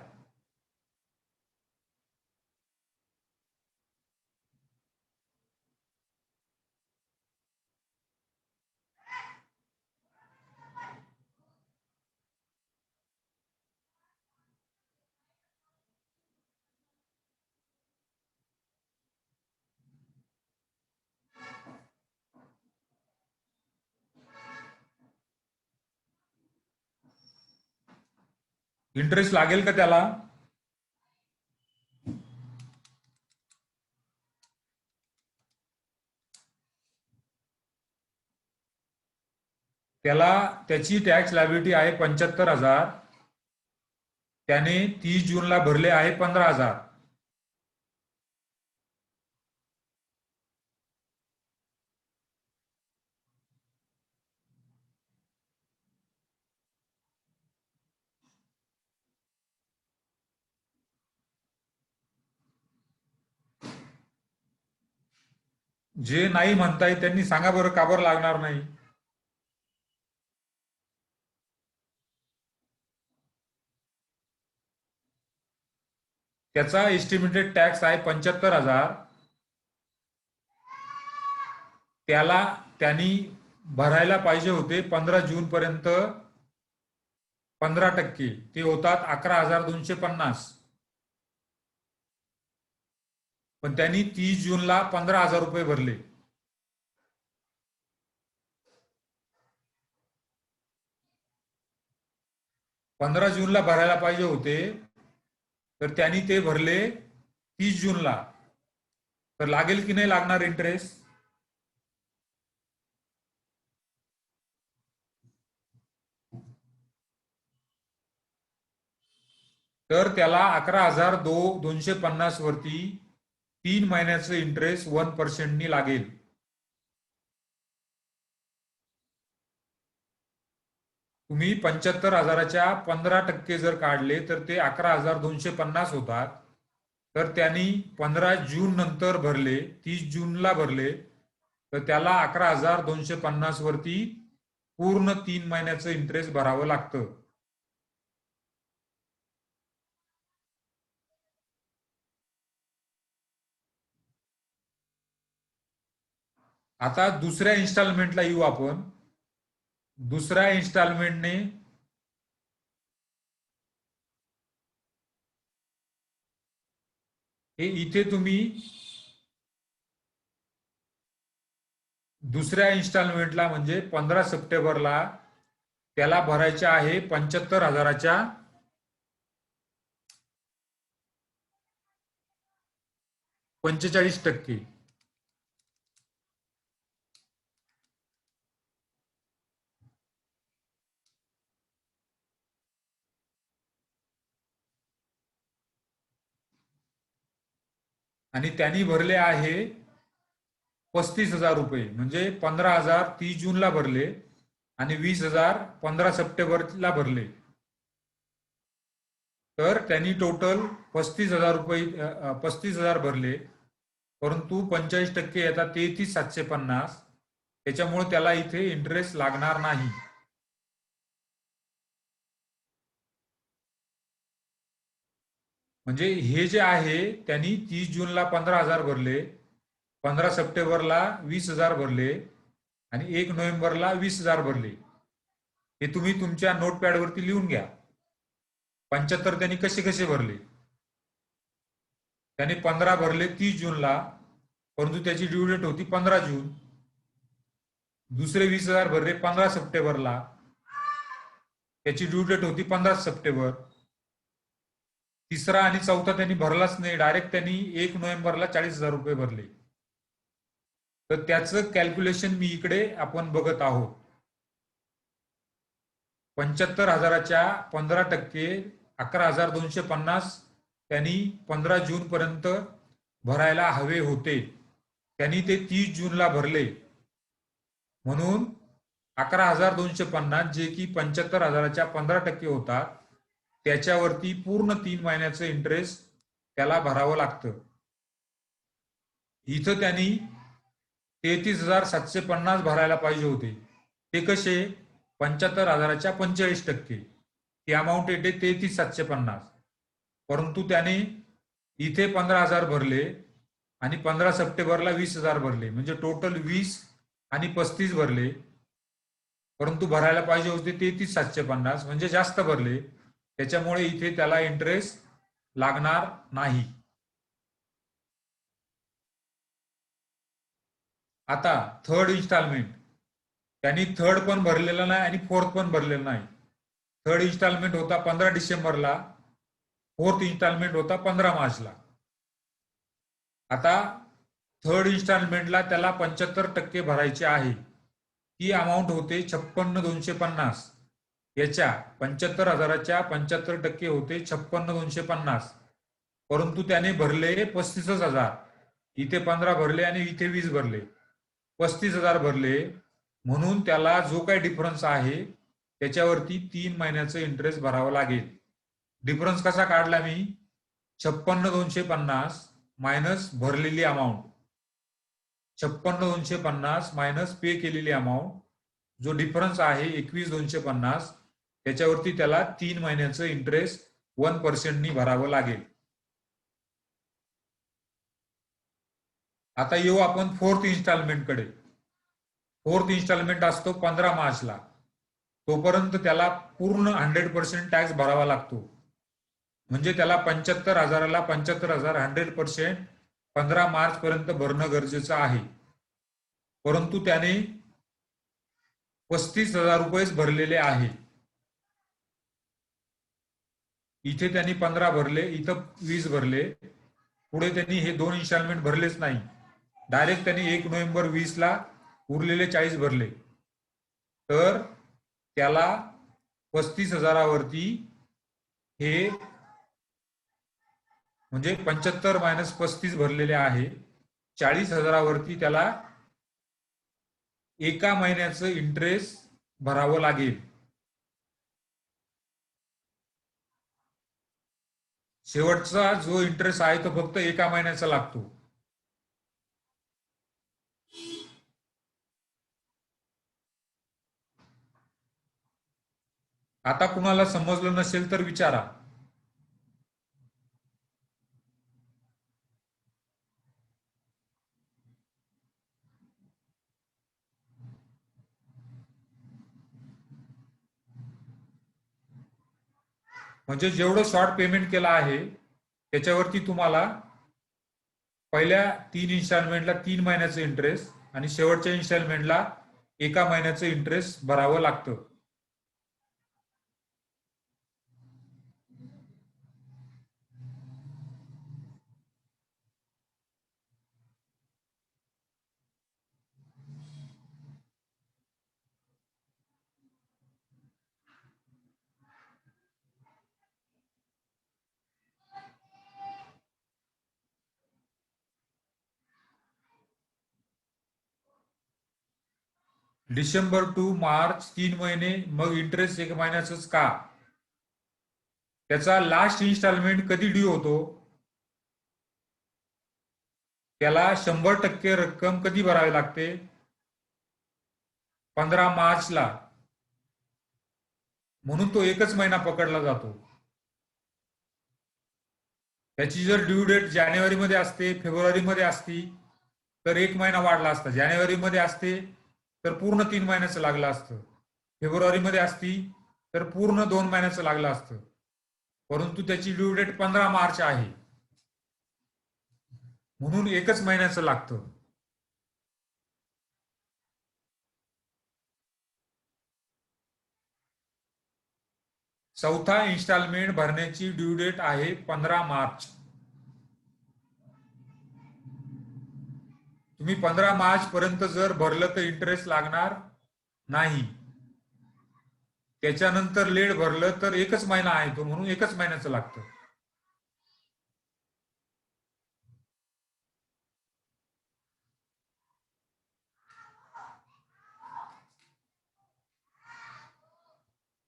इंटरेस्ट लागेल का त्याला? त्याला त्याची टॅक्स लायबिलिटी आहे 75,000. त्याने 30 जूनला भरले आहे 15,000. जे नाही म्हणताय त्यांनी सांगा बरं, का बरं लागणार नाही? त्याचा एस्टिमेटेड टॅक्स आहे 75,000. त्याला त्यांनी भरायला पाहिजे होते 15 जून पर्यंत 15%, ते होतात 11,250. पण त्यांनी 30 जूनला 15,000 रुपये भरले. 15 जूनला भरायला पाहिजे होते, तर त्यांनी ते भरले 30 जूनला. तर लागेल की नाही लागणार इंटरेस्ट? तर त्याला 11,250 वरती 3 महिन्याचं इंटरेस्ट 1% लागेल. तुम्ही 75,000च्या 15% जर काढले तर ते 11,250 होतात. तर त्यांनी 15 जून नंतर भरले, 30 जूनला भरले, तर त्याला 11,250 वरती पूर्ण 3 महिन्याचं इंटरेस्ट भरावं लागतं. आता दुसऱ्या इन्स्टॉलमेंटला येऊ आपण. दुसऱ्या इन्स्टॉलमेंटने हे इथे तुम्ही दुसऱ्या इन्स्टॉलमेंटला म्हणजे 15 सप्टेंबरला त्याला भरायच्या आहे 75,000च्या 45%. आणि त्यांनी भरले आहे 35,000 रुपये. म्हणजे 15,000 30 जूनला भरले आणि 20,000 15 सप्टेंबरला भरले. तर त्यांनी टोटल 35,000 रुपये 35,000 भरले. परंतु 45% येतात 33,750. त्याच्यामुळे त्याला इथे इंटरेस्ट लागणार नाही. म्हणजे हे जे आहे त्यांनी 30 जूनला 15,000 भरले, 15 सप्टेंबरला 20,000 भरले आणि 1 नोव्हेंबरला 20,000 भरले. हे तुम्ही तुमच्या नोटपॅडवरती लिहून घ्या. 75 त्यांनी कसे कसे भरले. त्यांनी 15 भरले 30 जूनला, परंतु त्याची ड्यू डेट होती 15 जून. दुसरे 20,000 भरले 15 सप्टेंबरला, त्याची ड्यू डेट होती 15 सप्टेंबर. तिसरा आणि चौथा त्यांनी भरलाच नाही, डायरेक्ट त्यांनी 1 नोव्हेंबरला 40,000 रुपये भरले. तर त्याचं कॅल्क्युलेशन मी इकडे आपण बघत आहोत. 75,000च्या 15% 11,250 त्यांनी 15 जून पर्यंत भरायला हवे होते. त्यांनी ते 30 जूनला भरले, म्हणून 11,250 जे की 75,000च्या 15% होतात, त्याच्यावरती पूर्ण 3 महिन्याचं इंटरेस्ट त्याला भरावं लागतं. इथं त्यांनी 33,750 भरायला पाहिजे होते. ते कसे? 75,000च्या 45%, ती अमाऊंट येते 33,750. परंतु त्याने इथे 15,000 भरले आणि 15 सप्टेंबरला 20,000 भरले, म्हणजे टोटल 20 आणि 35 भरले. परंतु भरायला पाहिजे होते 33,750, म्हणजे जास्त भरले. त्याच्यामुळे इथे त्याला इंटरेस्ट लागणार नाही. आता थर्ड इन्स्टॉलमेंट, त्यांनी थर्ड पण भरलेला नाही आणि फोर्थ पण भरलेला नाही. थर्ड इन्स्टॉलमेंट होता 15 डिसेंबरला, फोर्थ इन्स्टॉलमेंट होता 15 मार्चला. आता थर्ड इन्स्टॉलमेंटला त्याला 75% भरायचे आहे. ती अमाऊंट होते 56,250. याच्या 75,000च्या 75% होते 56,250. परंतु त्याने भरले 35,000. इथे 15 भरले आणि इथे 20 भरले, 35,000 भरले. म्हणून त्याला जो काही डिफरन्स आहे त्याच्यावरती 3 महिन्याचं इंटरेस्ट भरावं लागेल. डिफरन्स कसा काढला मी? 56,250 मायनस भरलेली अमाऊंट. 56,250 मायनस पे केलेली अमाऊंट, जो डिफरन्स आहे 21,250, त्याच्यावरती त्याला 3 महिन्याचं इंटरेस्ट 1% भरावं लागेल. आता येऊ आपण फोर्थ इन्स्टॉलमेंटकडे. फोर्थ इन्स्टॉलमेंट असतो 15 मार्चला. तोपर्यंत त्याला पूर्ण 100% टॅक्स भरावा लागतो. म्हणजे त्याला 75,000ला 75,000 100% 15 मार्च पर्यंत भरणं गरजेचं आहे. परंतु त्याने 35,000 रुपयेच भरलेले आहे. इथे त्यांनी 15 भरले, इथं 20 भरले. पुढे त्यांनी हे 2 इन्स्टॉलमेंट भरलेच नाही. डायरेक्ट त्यांनी 1 नोव्हेंबर 20ला उरलेले 40 भरले. तर त्याला 35,000वरती हे म्हणजे 75 मायनस 35 भरलेले आहे. 40,000वरती त्याला एका महिन्याचं इंटरेस्ट भरावं लागेल. शेवटचा जो इंटरेस्ट आहे तो फक्त एका महिन्याचा लागतो. आता कुणाला समजलं नसेल तर विचारा. म्हणजे जेवढं शॉर्ट पेमेंट केलं आहे त्याच्यावरती तुम्हाला पहिल्या 3 इन्स्टॉलमेंटला 3 महिन्याचं इंटरेस्ट आणि शेवटच्या इन्स्टॉलमेंटला एका महिन्याचं इंटरेस्ट भरावं लागतं. डिसेंबर टू मार्च 3 महिने, मग इंटरेस्ट 1 महिन्याचंच का? त्याचा लास्ट इन्स्टॉलमेंट कधी ड्यू होतो? त्याला 100% रक्कम कधी भरावी लागते? 15 मार्चला. म्हणून तो एकच महिना पकडला जातो. त्याची जर ड्यू डेट जानेवारीमध्ये असते, फेब्रुवारीमध्ये असती तर 1 महिना वाढला असता. जानेवारीमध्ये असते तर पूर्ण 3 महिन्याचं लागलं असतं. फेब्रुवारीमध्ये असती तर पूर्ण 2 महिन्याचं लागलं असतं. परंतु त्याची ड्यू डेट 15 मार्च आहे, म्हणून एकच महिन्याचं लागतं. चौथा इन्स्टॉलमेंट भरण्याची ड्यू डेट आहे 15 मार्च. तुम्ही 15 मार्च पर्यंत जर भरलं तर इंटरेस्ट लागणार नाही. त्याच्यानंतर लेट भरलं तर एकच महिना आहे तो, म्हणून एकच महिन्याचं लागतं.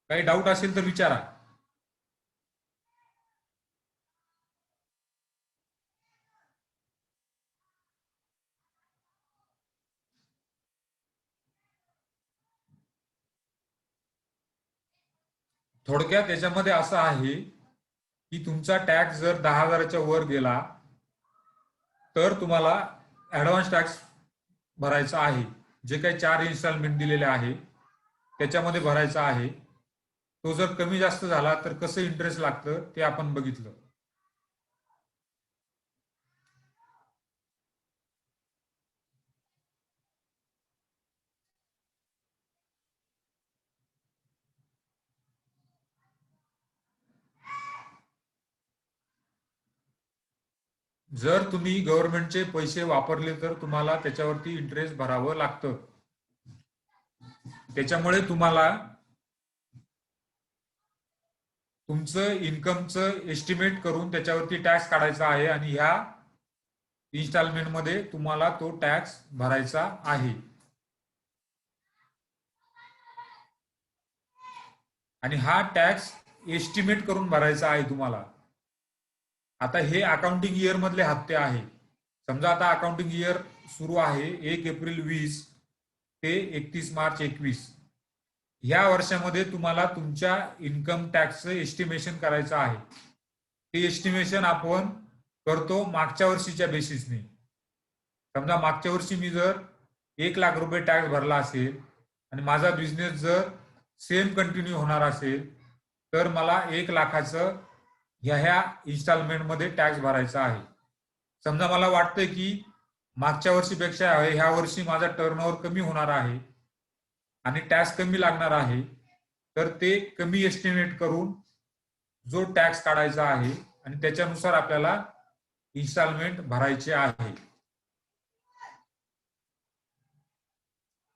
काही डाऊट असेल तर विचारा. थोडक्यात याच्यामध्ये असं आहे की तुमचा टॅक्स जर 10,000च्या वर गेला तर तुम्हाला ऍडव्हान्स टॅक्स भरायचा आहे. जे काही 4 इन्स्टॉलमेंट दिलेले आहे त्याच्यामध्ये भरायचा आहे. तो जर कमी जास्त झाला तर कसं इंटरेस्ट लागतं ते आपण बघितलं. जर तुम्ही गव्हर्नमेंटचे पैसे वापरले तर तुम्हाला त्याच्यावरती इंटरेस्ट भरावं लागतं. त्याच्यामुळे तुम्हाला तुमचं इन्कमचं एस्टिमेट करून त्याच्यावरती टॅक्स काढायचा आहे आणि ह्या इन्स्टॉलमेंटमध्ये तुम्हाला तो टॅक्स भरायचा आहे. आणि हा टॅक्स एस्टिमेट करून भरायचा आहे तुम्हाला. आता हे अकाउंटिंग इयर मधले हप्ते आहे. समजा आता अकाउंटिंग इयर सुरू आहे 1 एप्रिल 20 ते 31 मार्च 21. ह्या वर्षामध्ये तुम्हाला तुमच्या इन्कम टॅक्सचं एस्टिमेशन करायचं आहे. ते एस्टिमेशन आपण करतो मागच्या वर्षीच्या बेसिसने. समजा मागच्या वर्षी मी जर 1 लाख रुपये टॅक्स भरला असेल आणि माझा बिझनेस जर सेम कंटिन्यू होणार असेल तर मला 1 लाखाचं ह्या इन्स्टॉलमेंटमध्ये टॅक्स भरायचा आहे. समजा मला वाटतंय की मागच्या वर्षीपेक्षा ह्या वर्षी माझा टर्नओव्हर कमी होणार आहे आणि टॅक्स कमी लागणार आहे, तर ते कमी एस्टिमेट करून जो टॅक्स काढायचा आहे आणि त्याच्यानुसार आपल्याला इन्स्टॉलमेंट भरायचे आहे.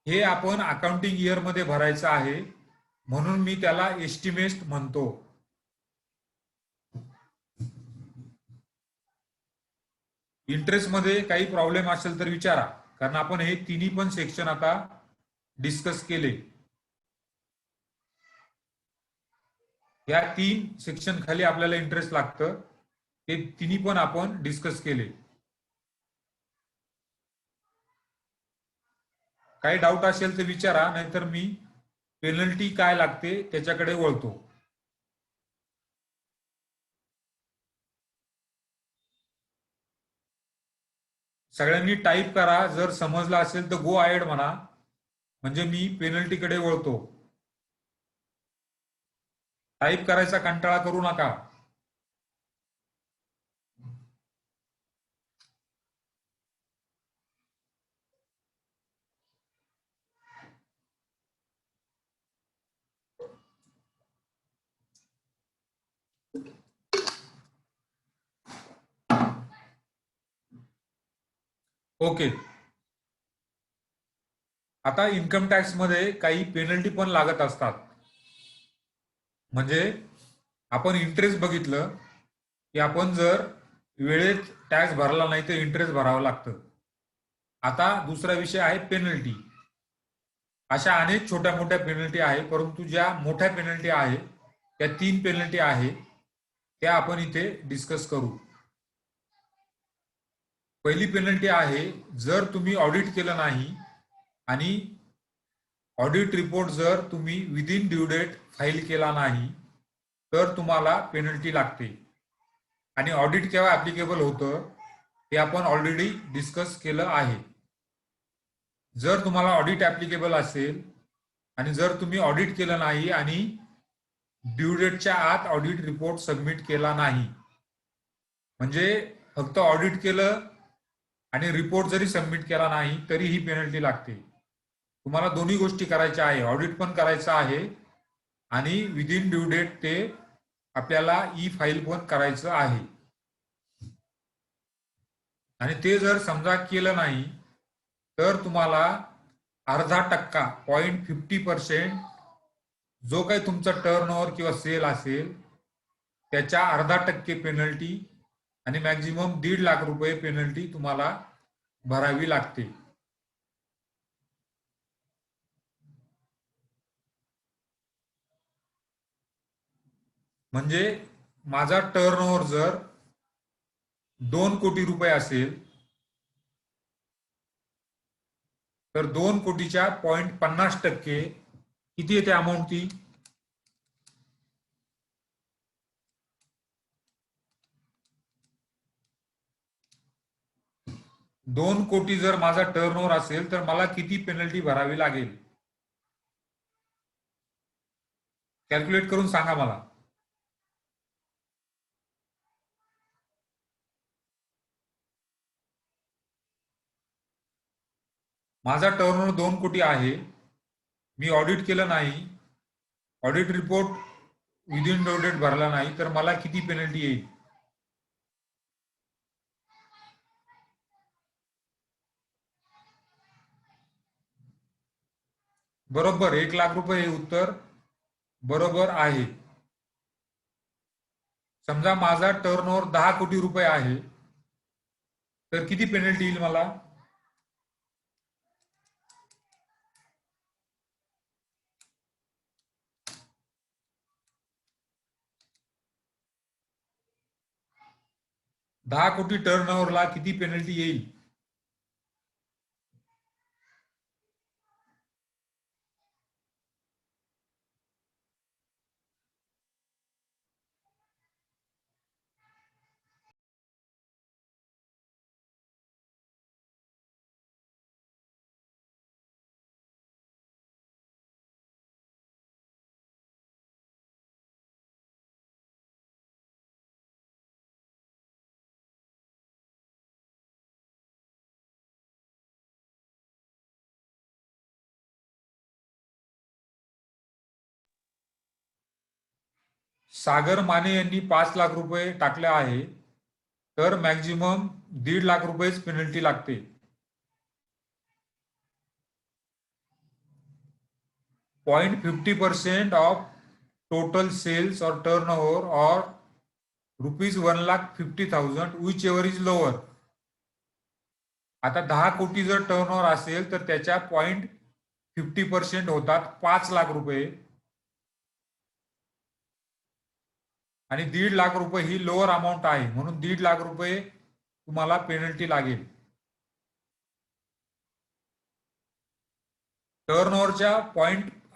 हे आपण अकाउंटिंग इयर मध्ये भरायचं आहे, म्हणून मी त्याला एस्टिमेट म्हणतो. इंटरेस्ट मध्ये काही प्रॉब्लेम असेल तर विचारा, कारण आपण हे तिन्ही पण सेक्शन आता डिस्कस केले. या 3 सेक्शन खाली आपल्याला इंटरेस्ट लागतं, ते तिन्ही पण आपण डिस्कस केले. काही डाऊट असेल तर विचारा, नाहीतर मी पेनल्टी काय लागते त्याच्याकडे वळतो. सगळ्यांनी टाईप करा, जर समजलं असेल तर गो अहेड म्हणा, म्हणजे मी पेनल्टीकडे वळतो. टाईप करायचा कंटाळा करू नका. ओके. आता इन्कम टॅक्स मध्ये काही पेनल्टी पण लागत असतात. म्हणजे आपण इंटरेस्ट बघितलं की आपण जर वेळेत टॅक्स भरला नाही तर इंटरेस्ट भरावं लागतं. आता दुसरा विषय आहे पेनल्टी. अशा अनेक छोट्या मोठ्या पेनल्टी आहे, परंतु ज्या मोठ्या पेनल्टी आहे त्या 3 पेनल्टी आहे, त्या आपण इथे डिस्कस करू. पहिली पेनल्टी आहे, जर तुम्ही ऑडिट केलं नाही आणि ऑडिट रिपोर्ट जर तुम्ही विदिन ड्यू डेट फाईल केला नाही तर तुम्हाला पेनल्टी लागते. आणि ऑडिट केव्हा ऍप्लिकेबल होतं हे आपण ऑलरेडी डिस्कस केलं आहे. जर तुम्हाला ऑडिट ऍप्लिकेबल असेल आणि जर तुम्ही ऑडिट केलं नाही आणि ड्यू डेटच्या आत ऑडिट रिपोर्ट सबमिट केला नाही, म्हणजे फक्त ऑडिट केलं आणि रिपोर्ट जरी सबमिट केला नाही तरी ही पेनल्टी लागते. तुम्हाला दोन्ही गोष्टी करायच्या आहे, ऑडिट पण करायचं आहे आणि विदिन ड्यू डेट ते आपल्याला ई फाईल पण करायचं आहे. आणि ते जर समजा केलं नाही तर तुम्हाला अर्धा टक्का 0.50% जो काही तुमचा टर्नओव्हर किंवा सेल असेल त्याच्या अर्धा टक्के पेनल्टी आणि मॅक्झिमम 1.5 लाख रुपये पेनल्टी तुम्हाला भरावी लागते. म्हणजे माझा टर्नओव्हर जर 2 कोटी रुपये असेल तर 2 कोटीच्या 0.50% किती येते अमाऊंट ती? 2 कोटी जर माझा टर्नओव्हर असेल तर मला किती पेनल्टी भरावी लागेल? कॅल्क्युलेट करून सांगा मला. माझा टर्नओव्हर 2 कोटी आहे, मी ऑडिट केलं नाही, audit report within due date भरला नाही, तर मला किती पेनल्टी येईल? बरोबर, 1 लाख रुपये हे उत्तर बरोबर आहे. समजा माझा टर्नओव्हर 10 कोटी रुपये आहे तर किती पेनल्टी येईल मला? 10 कोटी टर्नओव्हरला किती पेनल्टी येईल? सागर माने यांनी 5 लाख रुपये टाकले आहे, तर मॅक्झिमम 1.5 लाख रुपयेच पेनल्टी लागते. 0.50% ऑफ टोटल सेल्स और टर्नओव्हर और ₹1,50,000 विच एव्हर इज लोअर. आता 10 कोटी जर टर्नओव्हर असेल तर त्याच्या 0.50% होतात 5 लाख रुपये, आणि 1.5 लाख रुपये ही लोअर अमाऊंट आहे, म्हणून 1.5 लाख रुपये तुम्हाला पेनल्टी लागेल. टर्नओव्हरच्या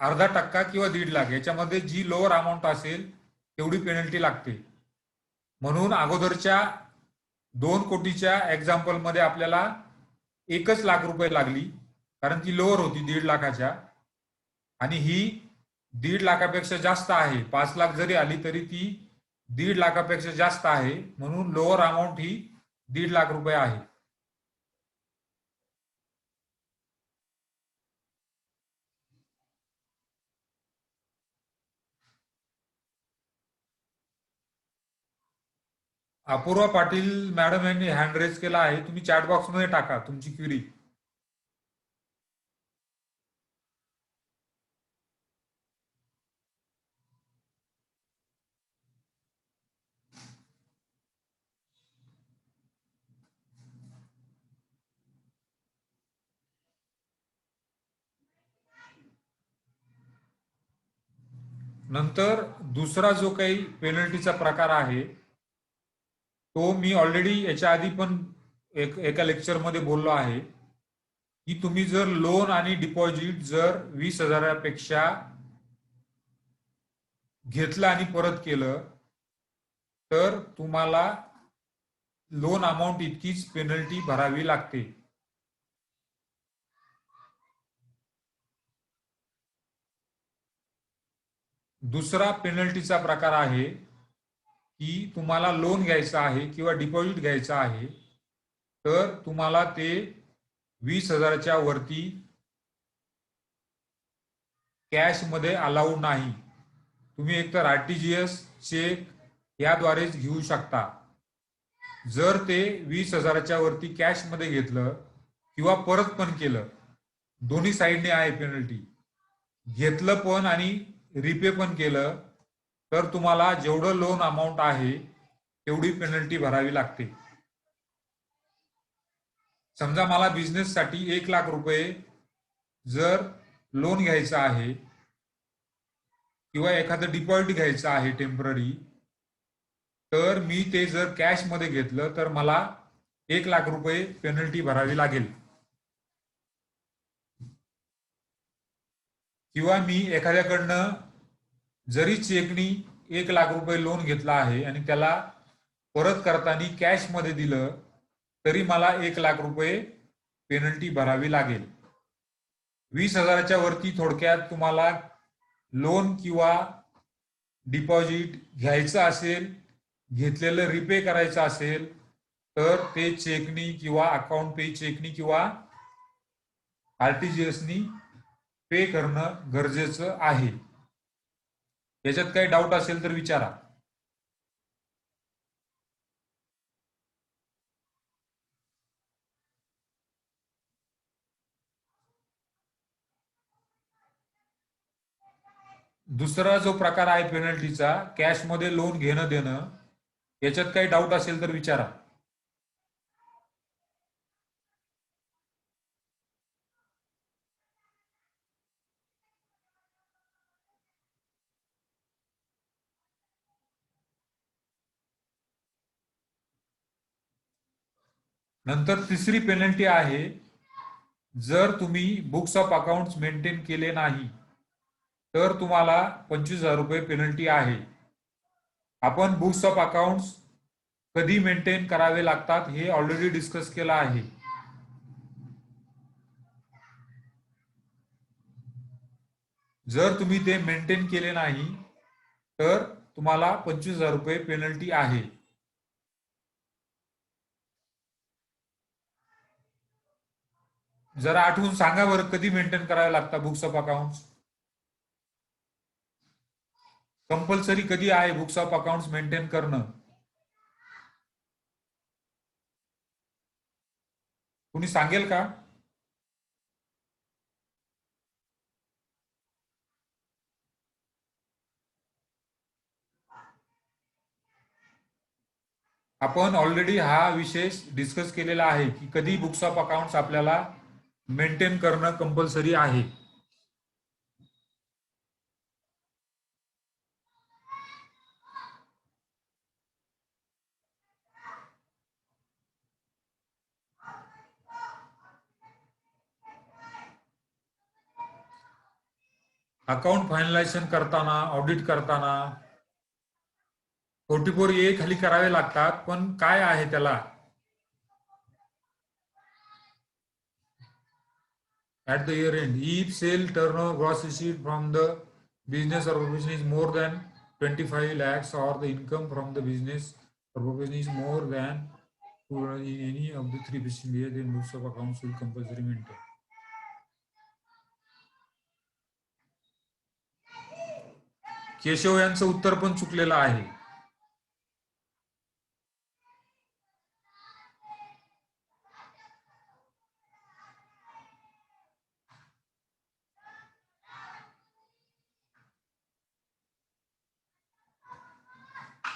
अर्धा टक्का किंवा 1.5 लाख याच्यामध्ये जी लोअर अमाऊंट असेल तेवढी पेनल्टी लागते. म्हणून अगोदरच्या 2 कोटीच्या एक्झाम्पल मध्ये आपल्याला 1 लाख रुपये लागली, कारण ती लोअर होती 1.5 लाखाच्या, आणि ही 1.5 लाखापेक्षा जास्त आहे. 5 लाख जरी आली तरी ती 1.5 लाखापेक्षा जास्त आहे, म्हणून लोअर अमाऊंट ही 1.5 लाख रुपये आहे. अपूर्वा पाटील मॅडम यांनी हँड रेज केला आहे, तुम्ही चॅट बॉक्स मध्ये टाका तुमची क्वेरी. नंतर दुसरा जो काही पेनल्टीचा प्रकार आहे तो मी ऑलरेडी याच्या आधी पण एका लेक्चरमध्ये बोललो आहे, की तुम्ही जर लोन आणि डिपॉझिट जर 20,000पेक्षा घेतलं आणि परत केलं तर तुम्हाला लोन अमाऊंट इतकीच पेनल्टी भरावी लागते. दुसरा पेनल्टीचा प्रकार आहे की तुम्हाला लोन घ्यायचा आहे किंवा डिपॉझिट घ्यायचा आहे, तर तुम्हाला ते 20,000च्या वरती कॅश मध्ये अलाउड नाही. तुम्ही एकतर आरटीजीएस, चेक याद्वारेच घेऊ शकता. जर ते 20,000च्या वरती कॅश मध्ये घेतलं किंवा परत पण केलं, दोन्ही साईडने आहे पेनल्टी. घेतलं पण आणि रिपे पण केलं तर तुम्हाला जेवढं लोन अमाऊंट आहे तेवढी पेनल्टी भरावी लागते. समजा मला बिझनेससाठी 1 लाख रुपये जर लोन घ्यायचं आहे किंवा एखादं डिपॉझिट घ्यायचं आहे टेम्पररी, तर मी ते जर कॅश मध्ये घेतलं तर मला 1 लाख रुपये पेनल्टी भरावी लागेल. किंवा मी एखाद्याकडनं जरी चेकनी 1 लाख रुपये लोन घेतला आहे आणि त्याला परत करताना कॅश मध्ये दिलं तरी मला 1 लाख रुपये पेनल्टी भरावी लागेल. 20,000च्या वरती थोडक्यात तुम्हाला लोन किंवा डिपॉझिट घ्यायचं असेल, घेतलेलं रिपे करायचं असेल, तर ते चेकनी किंवा अकाउंट पे चेकनी किंवा आरटीजीएसनी पे करणं गरजेचं आहे. याच्यात काही डाऊट असेल तर विचारा. दुसरा जो प्रकार आहे पेनल्टीचा, कॅशमध्ये लोन घेणं देणं, याच्यात काही डाऊट असेल तर विचारा. नंतर तिसरी पेनल्टी आहे, जर तुम्ही बुक्स ऑफ अकाउंट्स मेंटेन केले नाही तर तुम्हाला 25,000 रुपये पेनल्टी आहे. आपण बुक्स ऑफ अकाउंट्स कधी मेंटेन करावे लागतात हे ऑलरेडी डिस्कस केलं आहे. जर तुम्ही ते मेंटेन केले नाही तर तुम्हाला 25,000 रुपये पेनल्टी आहे. जरा आठवून सांगा बरं, कधी मेंटेन करावे लागतात बुक्स ऑफ अकाउंट्स? कंपल्सरी कधी आहे बुक्स ऑफ अकाउंट्स मेंटेन करणं? कुणी सांगेल का? आपण ऑलरेडी हा विषय डिस्कस केलेला आहे की कधी बुक्स ऑफ अकाउंट्स आपल्याला मेंटेन करणं कंपल्सरी आहे. अकाउंट फायनलायझेशन करताना, ऑडिट करताना 44A खाली करावे लागतात, पण काय आहे त्याला? At the year end, if sale turnover gross receipt from the business or profession is more than 25 lakhs or the income from the business or profession is more than in any of the three preceding years, then books of accounts will compulsory maintain. Keshav यांचं उत्तर पण चुकलेलं आहे.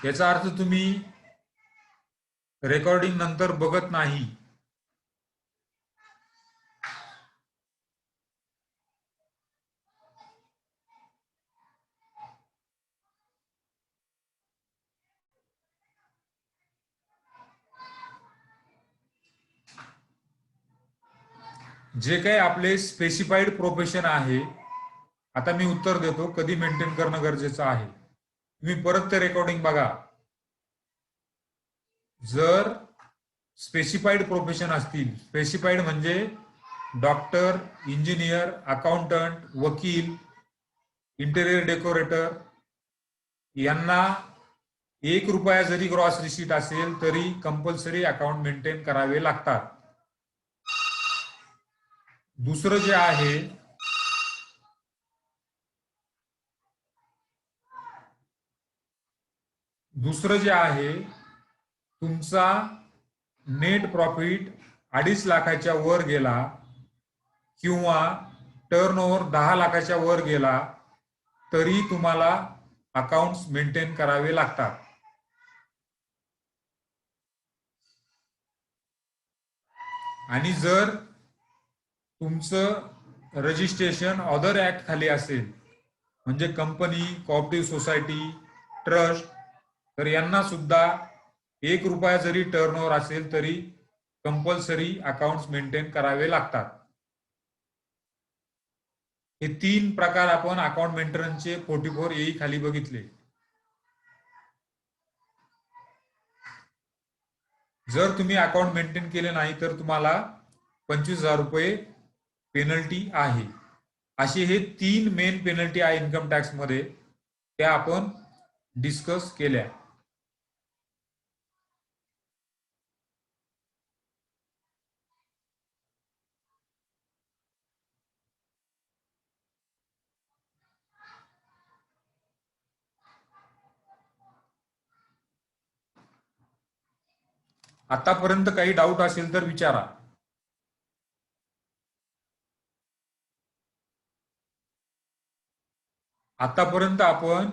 याचा अर्थ तुम्ही recording नंतर बघत नाही. जे काही आपले स्पेसिफाईड प्रोफेशन आहे, आता मी उत्तर देतो कधी मेंटेन करणं गरजेचं आहे. तुम्ही परत ते रेकॉर्डिंग बघा. जर स्पेसिफाईड प्रोफेशन असतील, स्पेसिफाईड म्हणजे डॉक्टर, इंजिनियर, अकाउंटंट, वकील, इंटेरियर डेकोरेटर, यांना 1 रुपया जरी ग्रॉस रिसीट असेल तरी कंपल्सरी अकाउंट मेंटेन करावे लागतात. दुसरं जे आहे, तुमचा नेट प्रॉफिट 2.5 लाखाच्या वर गेला किंवा टर्नओव्हर 10 लाखाच्या वर गेला तरी तुम्हाला अकाउंट्स मेंटेन करावे लागतात. आणि जर तुमचं रजिस्ट्रेशन अदर ऍक्ट खाली असेल, म्हणजे कंपनी, कोऑपरेटिव्ह सोसायटी, ट्रस्ट, तर यांना सुद्धा 1 रुपया जरी टर्नओव्हर असेल तरी कंपल्सरी अकाउंट्स मेंटेन करावे लागतात. हे 3 प्रकार आपण अकाउंट मेंटेनन्सचे 44A खाली बघितले. जर तुम्ही अकाउंट मेंटेन केले नाही तर तुम्हाला 25,000 रुपये पेनल्टी आहे. असे हे 3 मेन पेनल्टी आहे इन्कम टॅक्स मध्ये, त्या आपण डिस्कस केल्या. आतापर्यंत काही डाऊट असेल तर विचारा. आतापर्यंत आपण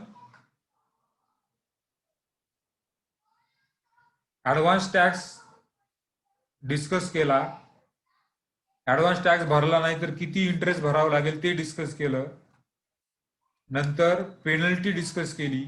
ऍडव्हान्स टॅक्स डिस्कस केला. ऍडव्हान्स टॅक्स भरला नाही तर किती इंटरेस्ट भरावा लागेल ते डिस्कस केलं. नंतर पेनल्टी डिस्कस केली.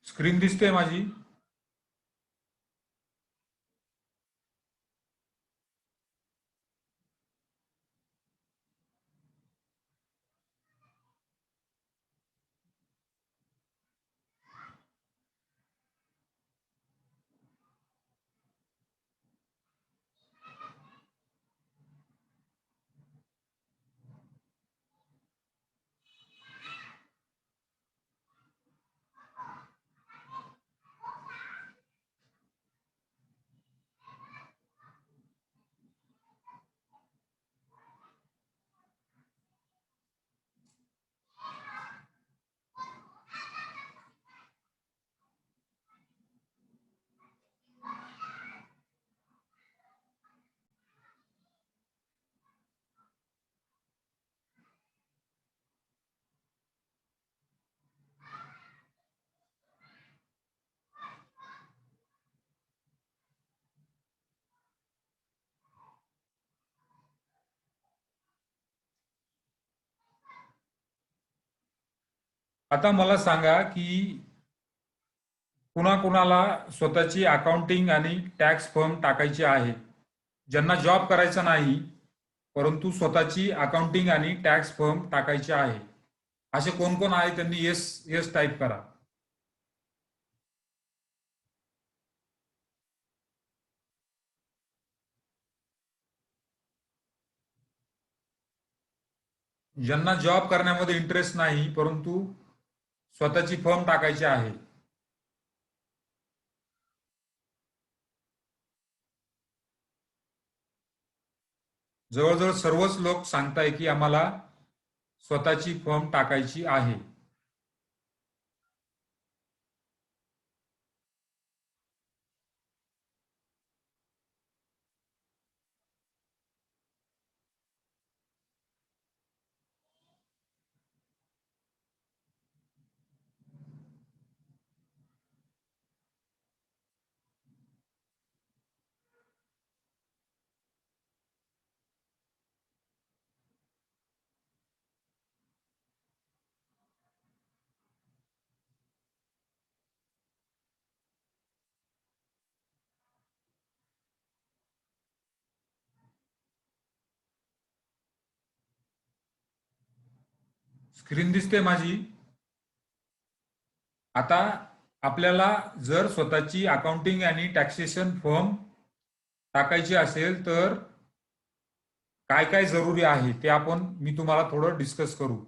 स्क्रीन दिसते माझी? आता मला सांगा की कुणाकुणाला स्वतःची अकाउंटिंग आणि टॅक्स फर्म टाकायची आहे. ज्यांना जॉब करायचा नाही परंतु स्वतःची अकाउंटिंग आणि टॅक्स फर्म टाकायची आहे, असे कोण कोण आहे त्यांनी येस येस टाईप करा. ज्यांना जॉब करण्यामध्ये इंटरेस्ट नाही परंतु स्वतःची फर्म टाकायची आहे. जवळजवळ सर्वच लोक सांगताय की आम्हाला स्वतःची फर्म टाकायची आहे. स्क्रीन दिसते माझी? आता आपल्याला जर स्वतःची अकाउंटिंग आणि टॅक्सेशन फर्म टाकायची असेल तर काय काय जरुरी आहे ते आपण मी तुम्हाला थोडं डिस्कस करू.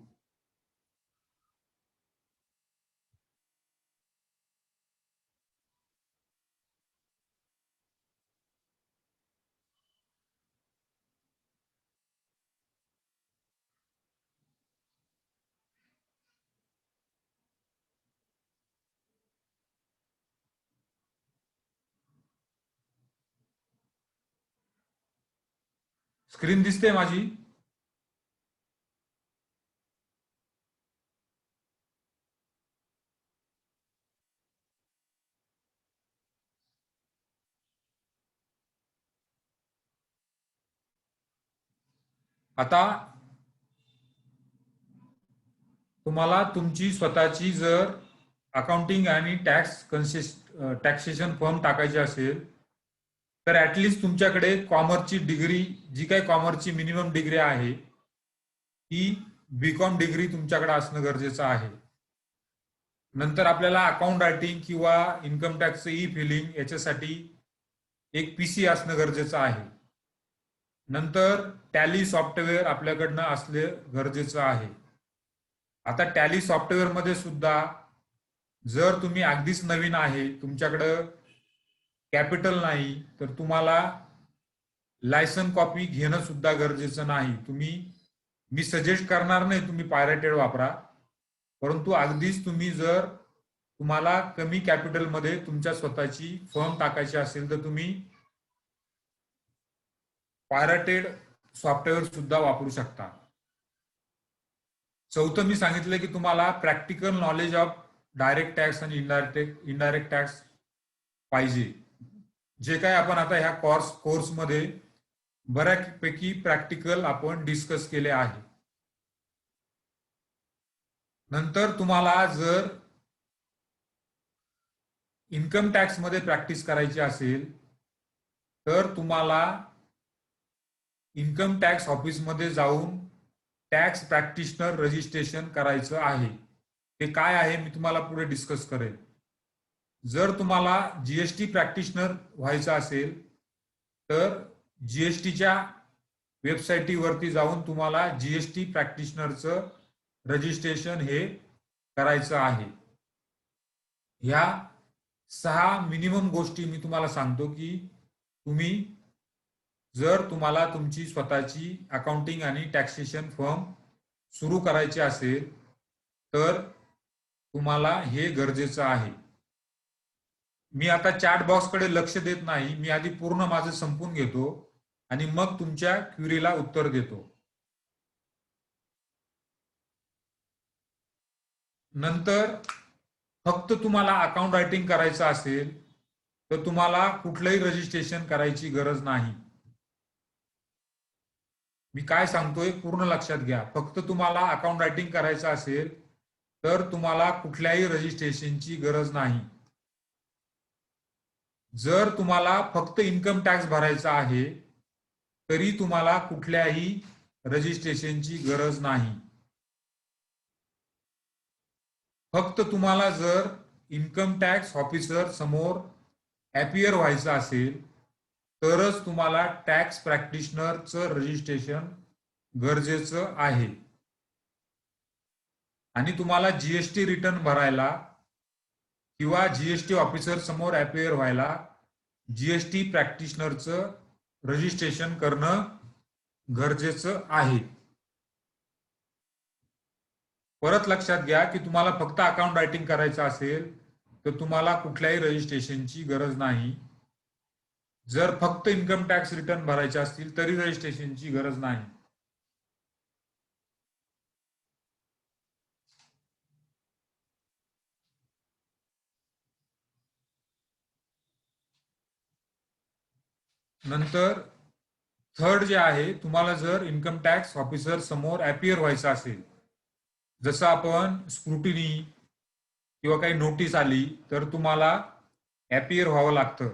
स्क्रीन दिसते माझी? आता तुम्हाला तुमची स्वतःची जर अकाउंटिंग आणि टॅक्सेशन फर्म टाकायची असेल तर ऍटलिस्ट तुमच्याकडे कॉमर्सची डिग्री, जी काही कॉमर्सची मिनिमम डिग्री आहे ती बीकॉम डिग्री तुमच्याकडे असणं गरजेचं आहे. नंतर आपल्याला अकाउंट रायटिंग किंवा इन्कम टॅक्स ई फिलिंग याच्यासाठी एक पीसी असणं गरजेचं आहे. नंतर टॅली सॉफ्टवेअर आपल्याकडनं असले गरजेचं आहे. आता टॅली सॉफ्टवेअर मध्ये सुद्धा जर तुम्ही अगदीच नवीन आहे, तुमच्याकडं कॅपिटल नाही, तर तुम्हाला लायसन कॉपी घेणं सुद्धा गरजेचं नाही. मी सजेस्ट करणार नाही तुम्ही पायरेटेड वापरा, परंतु अगदीच तुम्ही जर तुम्हाला कमी कॅपिटलमध्ये तुमच्या स्वतःची फर्म टाकायची असेल तर तुम्ही पायरेटेड सॉफ्टवेअर सुद्धा वापरू शकता. चौथं मी सांगितलं की तुम्हाला practical knowledge of direct tax आणि इनडायरेक्ट टॅक्स पाहिजे. जे काय आपण आता ह्या कोर्समध्ये बऱ्यापैकी प्रॅक्टिकल आपण डिस्कस केले आहे. नंतर तुम्हाला जर इन्कम टॅक्स मध्ये प्रॅक्टिस करायची असेल तर तुम्हाला इन्कम टॅक्स ऑफिस मध्ये जाऊन टॅक्स प्रॅक्टिशनर रजिस्ट्रेशन करायचं आहे. ते काय आहे मी तुम्हाला पुढे डिस्कस करेन. जर तुम्हाला जीएसटी प्रॅक्टिशनर व्हायचं असेल तर जीएसटीच्या वेबसाईटवरती जाऊन तुम्हाला जीएसटी प्रॅक्टिशनरचं रजिस्ट्रेशन हे करायचं आहे. ह्या 6 मिनिमम गोष्टी मी तुम्हाला सांगतो की तुम्ही जर तुम्हाला तुमची स्वतःची अकाउंटिंग आणि टॅक्सेशन फर्म सुरू करायची असेल तर तुम्हाला हे गरजेचं आहे. मी आता चॅट बॉक्सकडे लक्ष देत नाही, मी आधी पूर्ण माझं संपून घेतो आणि मग तुमच्या क्वेरीला उत्तर देतो. नंतर फक्त तुम्हाला अकाउंट रायटिंग करायचं असेल तर तुम्हाला कुठलंही रजिस्ट्रेशन करायची गरज नाही. मी काय सांगतोय पूर्ण लक्षात घ्या. फक्त तुम्हाला अकाउंट रायटिंग करायचं असेल तर तुम्हाला कुठल्याही रजिस्ट्रेशनची गरज नाही. जर तुम्हाला फक्त इन्कम टॅक्स भरायचा आहे तरी तुम्हाला कुठल्याही रजिस्ट्रेशनची गरज नाही. फक्त तुम्हाला जर इन्कम टॅक्स ऑफिसर समोर अपीयर व्हायचं असेल तरच तुम्हाला टॅक्स प्रॅक्टिशनरचं रजिस्ट्रेशन गरजेचं आहे. आणि तुम्हाला जीएसटी रिटर्न भरायला किंवा जीएसटी ऑफिसर समोर अपीयर व्हायला जीएसटी प्रॅक्टिशनरचं रजिस्ट्रेशन करणं गरजेचं आहे. परत लक्षात घ्या की तुम्हाला फक्त अकाउंट रायटिंग करायचं असेल तर तुम्हाला कुठल्याही रजिस्ट्रेशनची गरज नाही. जर फक्त इन्कम टॅक्स रिटर्न भरायचे असतील तरी रजिस्ट्रेशनची गरज नाही. नंतर थर्ड जे आहे, तुम्हाला जर इन्कम टॅक्स ऑफिसर समोर अपीयर व्हायचं असेल, जसं आपण स्क्रुटिनी किंवा काही नोटीस आली तर तुम्हाला अपीयर व्हावं लागतं,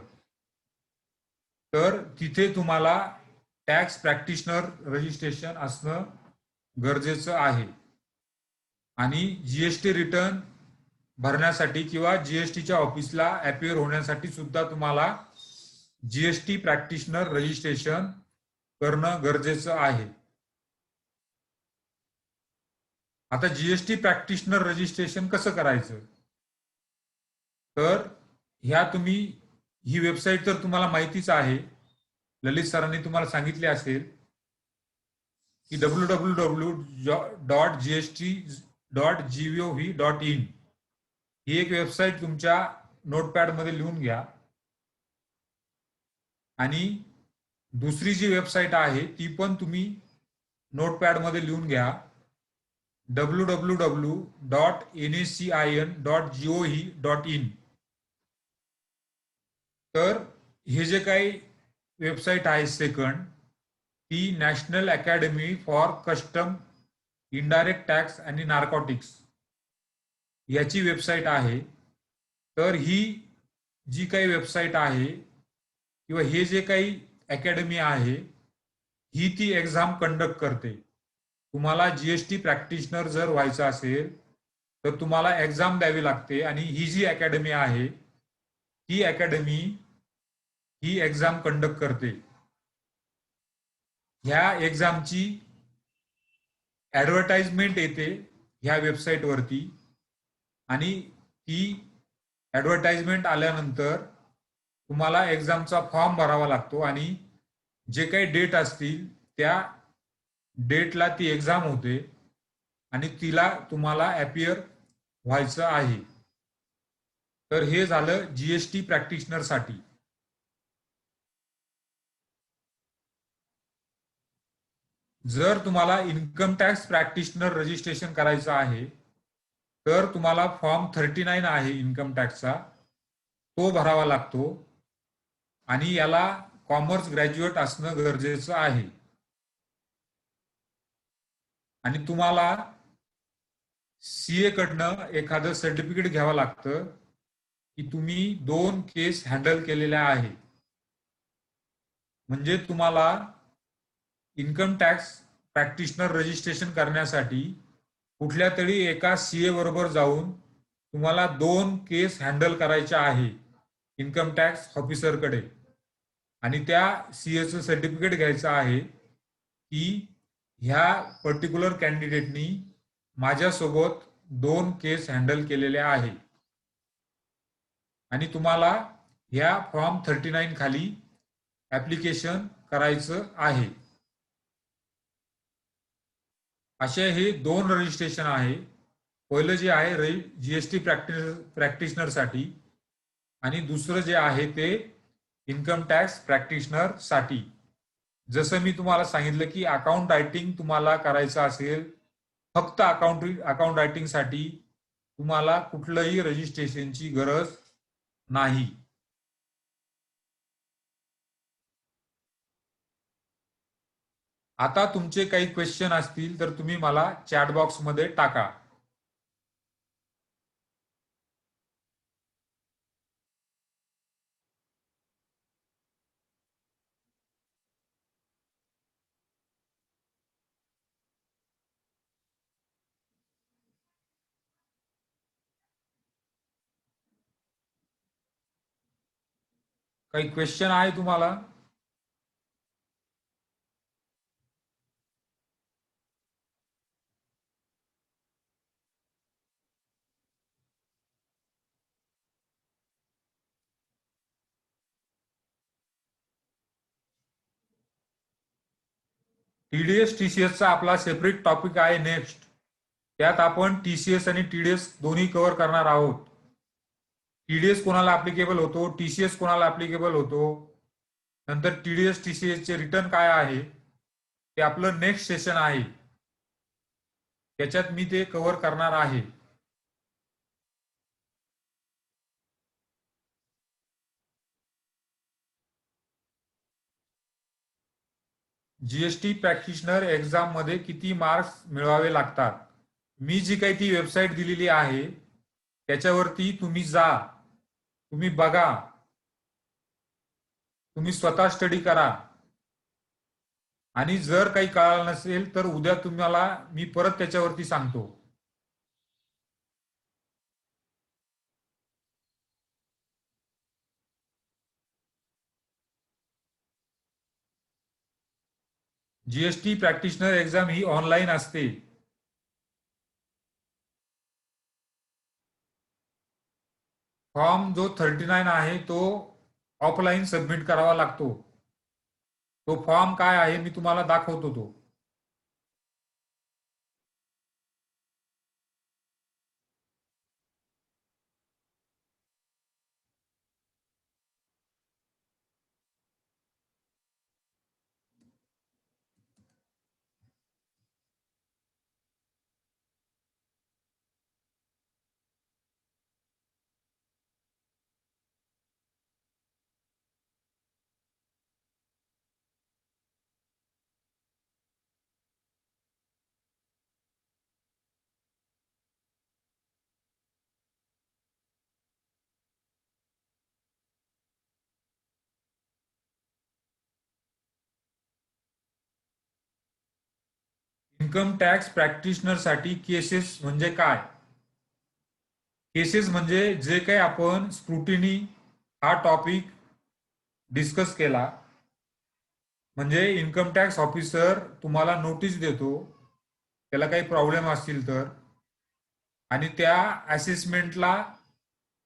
तर तिथे तुम्हाला टॅक्स प्रॅक्टिशनर रजिस्ट्रेशन असणं गरजेचं आहे. आणि जीएसटी रिटर्न भरण्यासाठी किंवा जीएसटीच्या ऑफिसला अपीयर होण्यासाठी सुद्धा तुम्हाला जीएसटी प्रॅक्टिशनर रजिस्ट्रेशन करणं गरजेचं आहे. आता जीएसटी प्रॅक्टिशनर रजिस्ट्रेशन कसं करायचं, तर ही वेबसाईट तर तुम्हाला माहितीच आहे, ललित सरांनी तुम्हाला सांगितले असेल की www.gst.gov.in ही एक वेबसाईट तुमच्या नोटपॅड मध्ये लिहून घ्या. आणि दुसरी जी वेबसाईट आहे ती पण तुम्ही नोटपॅड मध्ये लिहून घ्या, www.nacin.gov.in. तर हे जे काही वेबसाईट आहे सेकंड, ती national academy for custom indirect tax आणि नार्कोटिक्स याची वेबसाईट आहे. तर ही जी काही वेबसाईट आहे किंवा हे जे काही अकॅडमी आहे ही ती एक्झाम कंडक्ट करते. तुम्हाला जीएसटी प्रॅक्टिशनर जर व्हायचं असेल तर तुम्हाला एक्झाम द्यावी लागते आणि ही जी अकॅडमी आहे ही अकॅडमी ही एक्झाम कंडक्ट करते. ह्या एक्झामची ऍडव्हर्टाइजमेंट येते ह्या वेबसाईटवरती आणि ती ऍडव्हर्टाइजमेंट आल्यानंतर तुम्हाला एक्झामचा फॉर्म भरावा लागतो आणि जे काही डेट असतील त्या डेटला ती एक्झाम होते आणि तिला तुम्हाला अपीयर व्हायचं आहे. तर हे झालं जीएसटी प्रॅक्टिशनर साठी. जर तुम्हाला इन्कम टॅक्स प्रॅक्टिशनर रजिस्ट्रेशन करायचं आहे तर तुम्हाला फॉर्म 39 आहे इन्कम टॅक्सचा, तो भरावा लागतो आणि याला कॉमर्स ग्रॅज्युएट असणं गरजेचं आहे. आणि तुम्हाला सीए कडनं एखादं सर्टिफिकेट घ्यावं लागतं की तुम्ही 2 केस हँडल केलेल्या आहे. म्हणजे तुम्हाला इन्कम टॅक्स प्रॅक्टिशनर रजिस्ट्रेशन करण्यासाठी कुठल्या तरी एका सीए बरोबर जाऊन तुम्हाला 2 केस हँडल करायच्या आहे इन्कम टॅक्स ऑफिसरकडे, आणि त्या सीएचं सर्टिफिकेट घ्यायचं आहे की ह्या पर्टिक्युलर कॅन्डिडेटनी माझ्यासोबत 2 केस हँडल केलेल्या आहे, आणि तुम्हाला ह्या फॉर्म 39 खाली ऍप्लिकेशन करायचं आहे. असे हे 2 रजिस्ट्रेशन आहे. पहिलं जे आहे जीएसटी प्रॅक्टिशनरसाठी, आणि दुसरं जे आहे ते इन्कम टॅक्स प्रॅक्टिशनर साठी. जसं मी तुम्हाला सांगितलं की अकाउंट रायटिंग तुम्हाला करायचं असेल, फक्त अकाउंट रायटिंगसाठी तुम्हाला कुठलंही रजिस्ट्रेशनची गरज नाही. आता तुमचे काही क्वेश्चन असतील तर तुम्ही मला चॅट बॉक्समध्ये टाका. काही क्वेश्चन आहे तुम्हाला? टीडीएस टीसीएसचा आपला सेपरेट टॉपिक आहे नेक्स्ट. त्यात आपण टीसीएस आणि टीडीएस दोन्ही कव्हर करणार आहोत. टीडीएस कोणाला ऍप्लिकेबल होतो, टीसीएस कोणाला ऍप्लिकेबल होतो, नंतर टीडीएस टीसीएस चे रिटर्न काय आहे, ते आपलं नेक्स्ट सेशन आहे. त्याच्यात मी ते कव्हर करणार आहे. जीएसटी प्रॅक्टिशनर एक्झाम मध्ये किती मार्क्स मिळवावे लागतात? मी जी काही ती वेबसाईट दिलेली आहे त्याच्यावरती तुम्ही जा, तुम्ही बघा, तुम्ही स्वतः स्टडी करा, आणि जर काही कळालं नसेल तर उद्या तुम्हाला मी परत त्याच्यावरती सांगतो. जीएसटी प्रॅक्टिशनर एक्झाम ही ऑनलाईन असते. फॉर्म जो 39 आहे तो ऑफलाईन सबमिट करावा लागतो. तो फॉर्म काय आहे मी तुम्हाला दाखवतो तो. इन्कम टॅक्स प्रॅक्टिशनर साठी केसेस म्हणजे काय? केसेस म्हणजे जे काही आपण स्क्रुटिनी हा टॉपिक डिस्कस केला, म्हणजे इन्कम टॅक्स ऑफिसर तुम्हाला नोटीस देतो त्याला काही प्रॉब्लेम असतील तर, आणि त्या असेसमेंटला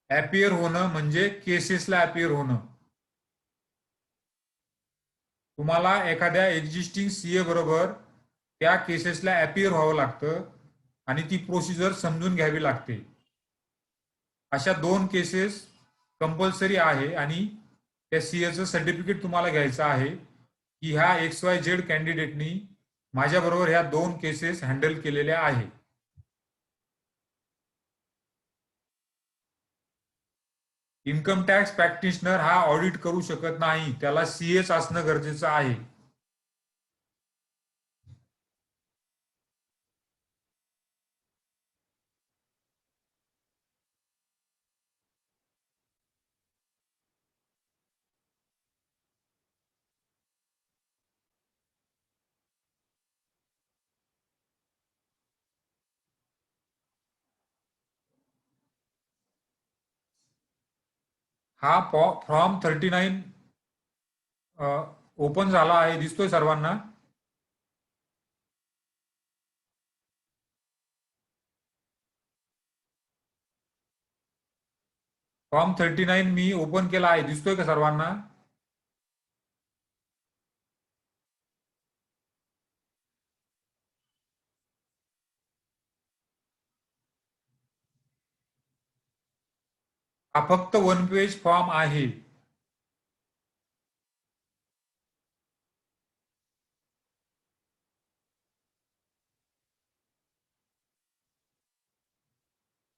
अपियर होणं म्हणजे केसेसला अपियर होणं. तुम्हाला एखाद्या एक्झिस्टिंग सीए बरोबर त्या केसेसला अपियर व्हावं लागतं आणि ती प्रोसिजर समजून घ्यावी लागते. अशा 2 केसेस कंपल्सरी आहे, आणि त्या सीएचं सर्टिफिकेट तुम्हाला घ्यायचं आहे की ह्या XYZ कॅन्डिडेटनी माझ्याबरोबर ह्या 2 केसेस हँडल केलेल्या आहे. इन्कम टॅक्स प्रॅक्टिशनर हा ऑडिट करू शकत नाही, त्याला सीएच असणं गरजेचं आहे. हा फॉर्म 39 ओपन झाला आहे, दिसतोय सर्वांना? फॉर्म 39 मी ओपन केला आहे, दिसतोय का सर्वांना? हा फक्त वन पेज फॉर्म आहे.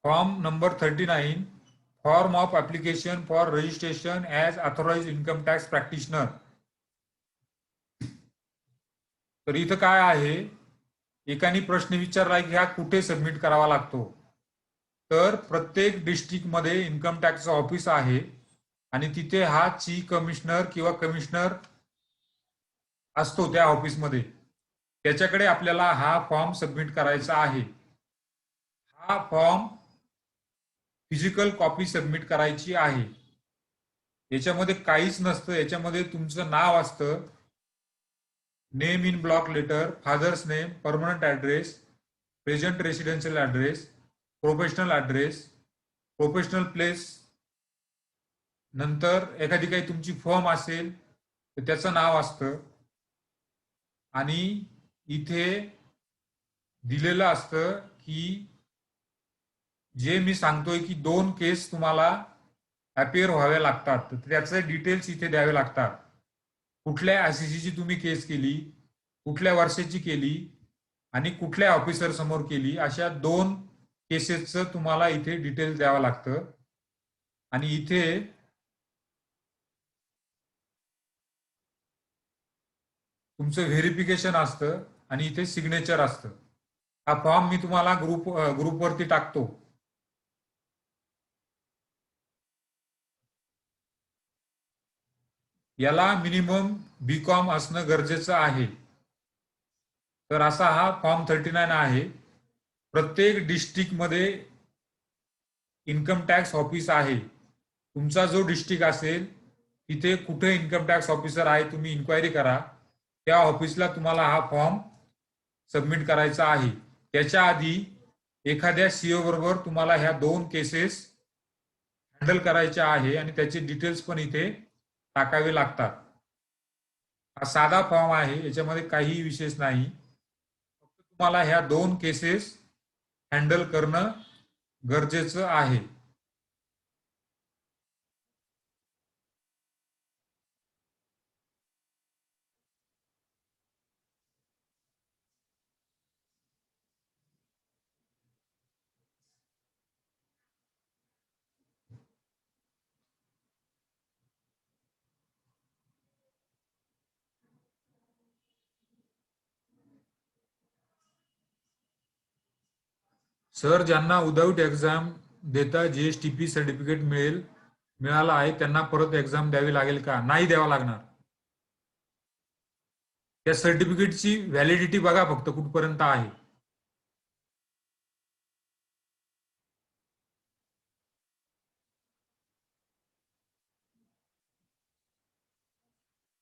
Form number 39, form of application for registration as authorise income tax practitioner. तर इथं काय आहे, एकाने प्रश्न विचारलाय की हा कुठे सबमिट करावा लागतो. तर प्रत्येक डिस्ट्रिक्टमध्ये इन्कम टॅक्स ऑफिस आहे आणि तिथे हा चीफ कमिशनर किंवा कमिशनर असतो त्या ऑफिसमध्ये. त्याच्याकडे आपल्याला हा फॉर्म सबमिट करायचा आहे. हा फॉर्म फिजिकल कॉपी सबमिट करायची आहे. याच्यामध्ये काहीच नसतं, याच्यामध्ये तुमचं नाव असतं, name in block letter, father's name, permanent address, present residential address, professional address, professional place, नंतर एखादी काही तुमची फर्म असेल तर त्याचं नाव असतं आणि इथे दिलेलं असतं की जे मी सांगतोय की 2 केस तुम्हाला अपिअर व्हाव्या लागतात, तर त्याचे डिटेल्स इथे द्यावे लागतात. कुठल्या आयसीसीची तुम्ही केस केली, कुठल्या वर्षाची केली आणि कुठल्या ऑफिसर समोर केली, अशा 2 केसेसचं तुम्हाला इथे डिटेल्स द्यावं लागतं. आणि इथे तुमचं व्हेरिफिकेशन असतं आणि इथे सिग्नेचर असतं. हा फॉर्म मी तुम्हाला ग्रुपवरती टाकतो. याला मिनिमम बीकॉम असणं गरजेचं आहे. तर असा हा फॉर्म 39 आहे. प्रत्येक डिस्ट्रिक्टमध्ये इन्कम टॅक्स ऑफिस आहे. तुमचा जो डिस्ट्रिक्ट असेल तिथे कुठे इन्कम टॅक्स ऑफिसर आहे तुम्ही इन्क्वायरी करा. त्या ऑफिसला तुम्हाला हा फॉर्म सबमिट करायचा आहे. त्याच्या आधी एखाद्या सीओ बरोबर तुम्हाला ह्या 2 केसेस हँडल करायच्या आहे आणि त्याचे डिटेल्स पण इथे टाकावे लागतात. हा साधा फॉर्म आहे, याच्यामध्ये काही विशेष नाही. फक्त तुम्हाला ह्या 2 केसेस हँडल करणं गरजेचं आहे. सर, ज्यांना विदाऊट एक्झाम देता जीएसटीपी सर्टिफिकेट मिळालं आहे त्यांना परत एक्झाम द्यावी लागेल का? नाही द्यावा लागणार. त्या सर्टिफिकेटची व्हॅलिडिटी बघा फक्त कुठपर्यंत आहे.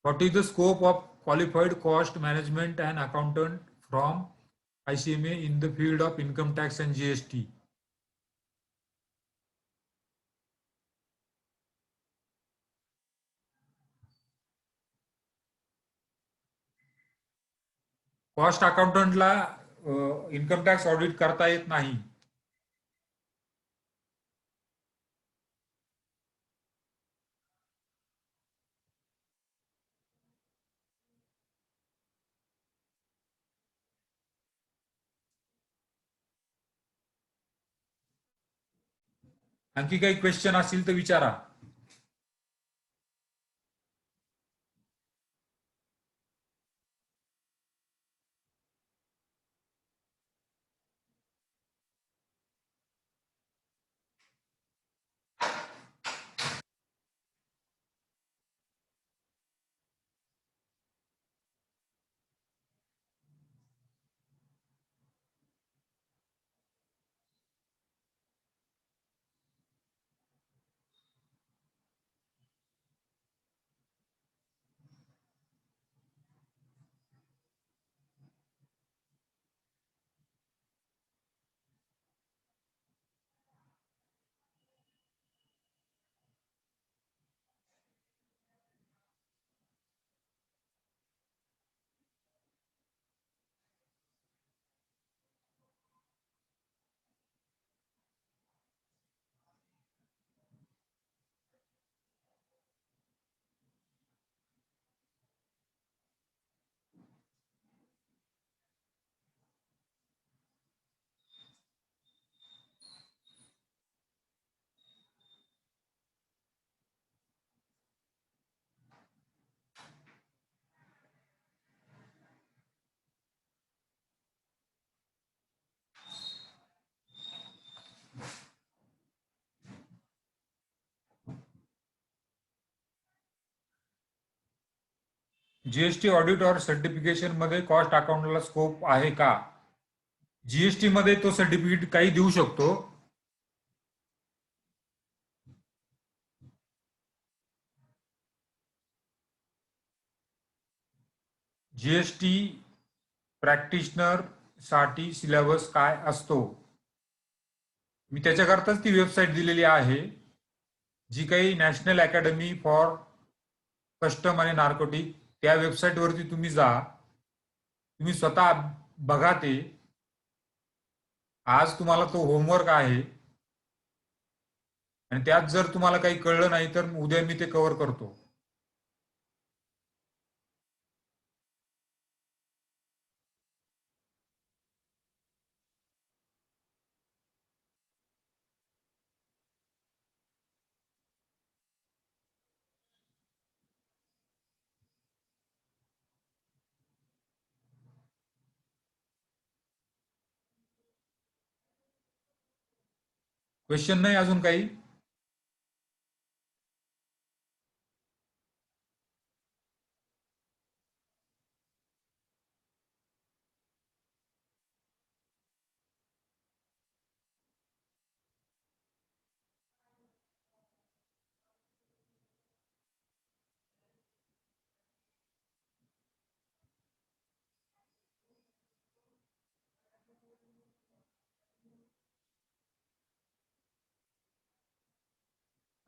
What is the scope of qualified cost management and accountant from ICMA in the field of income tax and GST? Cost अकाउंटंटला इन्कम टॅक्स ऑडिट करता येत नाही. आणखी काही क्वेश्चन असतील तर विचारा. जीएसटी ऑडिट और सर्टिफिकेशन मध्ये कॉस्ट अकाउंटला स्कोप आहे का? जीएसटी मध्ये तो सर्टिफिकेट काही देऊ शकतो. जीएसटी प्रॅक्टिशनर साठी सिलेबस काय असतो? मी त्याच्याकरताच ती वेबसाईट दिलेली आहे, जी काही नॅशनल अकॅडमी फॉर कस्टम आणि नार्कोटिक, त्या वेबसाईटवरती तुम्ही जा, तुम्ही स्वतः बघा ते. आज तुम्हाला तो होमवर्क आहे आणि त्यात जर तुम्हाला काही कळलं नाही तर उद्या मी ते कव्हर करतो. क्वेश्चन नाही अजून काही?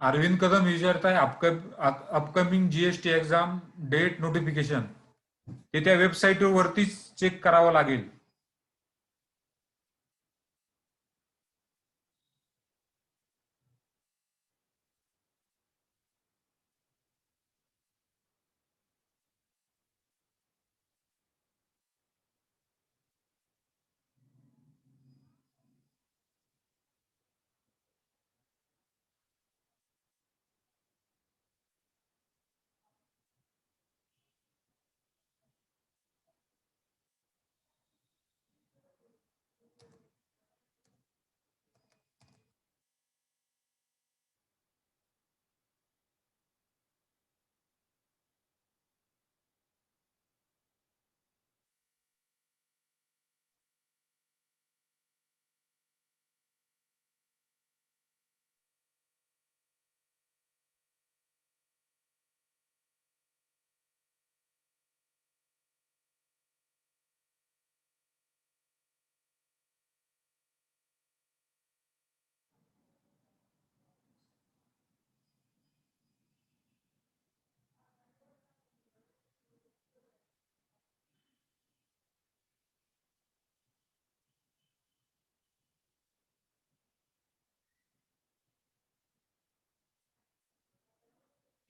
अरविंद कदम विचारत आहे upcoming GST exam date notification. ते त्या वेबसाईटवरतीच चेक करावं लागेल.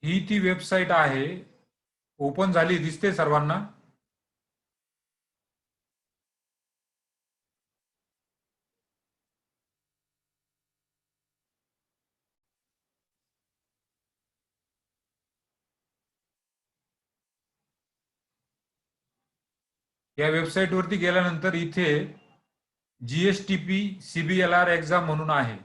ही ती वेबसाईट आहे. ओपन झाली दिसते सर्वांना? या वेबसाईटवरती गेल्यानंतर इथे जीएसटीपी सीबीएलआर एक्झाम म्हणून आहे.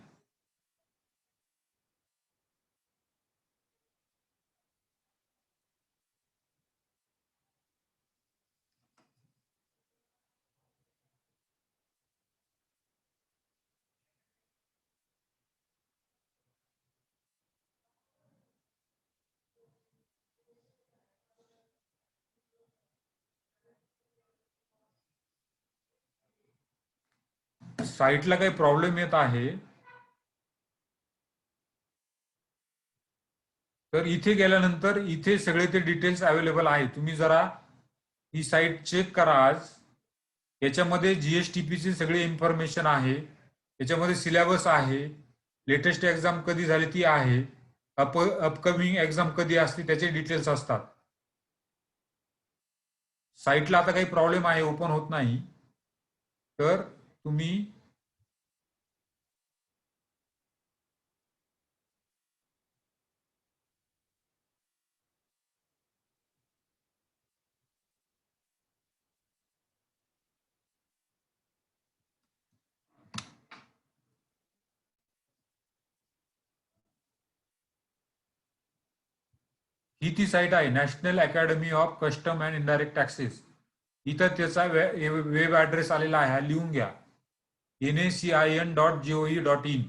साईटला काही प्रॉब्लेम येत आहे तर इथे गेल्यानंतर इथे सगळे ते डिटेल्स अवेलेबल आहे. तुम्ही जरा ही साईट चेक करा आज. याच्यामध्ये जीएसटीपीची सगळी इन्फॉर्मेशन आहे. याच्यामध्ये सिलेबस आहे, लेटेस्ट एक्झाम कधी झाली ती आहे, अपकमिंग एक्झाम कधी असते त्याचे डिटेल्स असतात. साईटला आता काही प्रॉब्लेम आहे, ओपन होत नाही, तर तुम्ही ही ती साईट आहे, national academy of custom and indirect taxes. इथं त्याचा वेब ॲड्रेस आलेला आहे, हा लिहून घ्या, nacin.gov.in.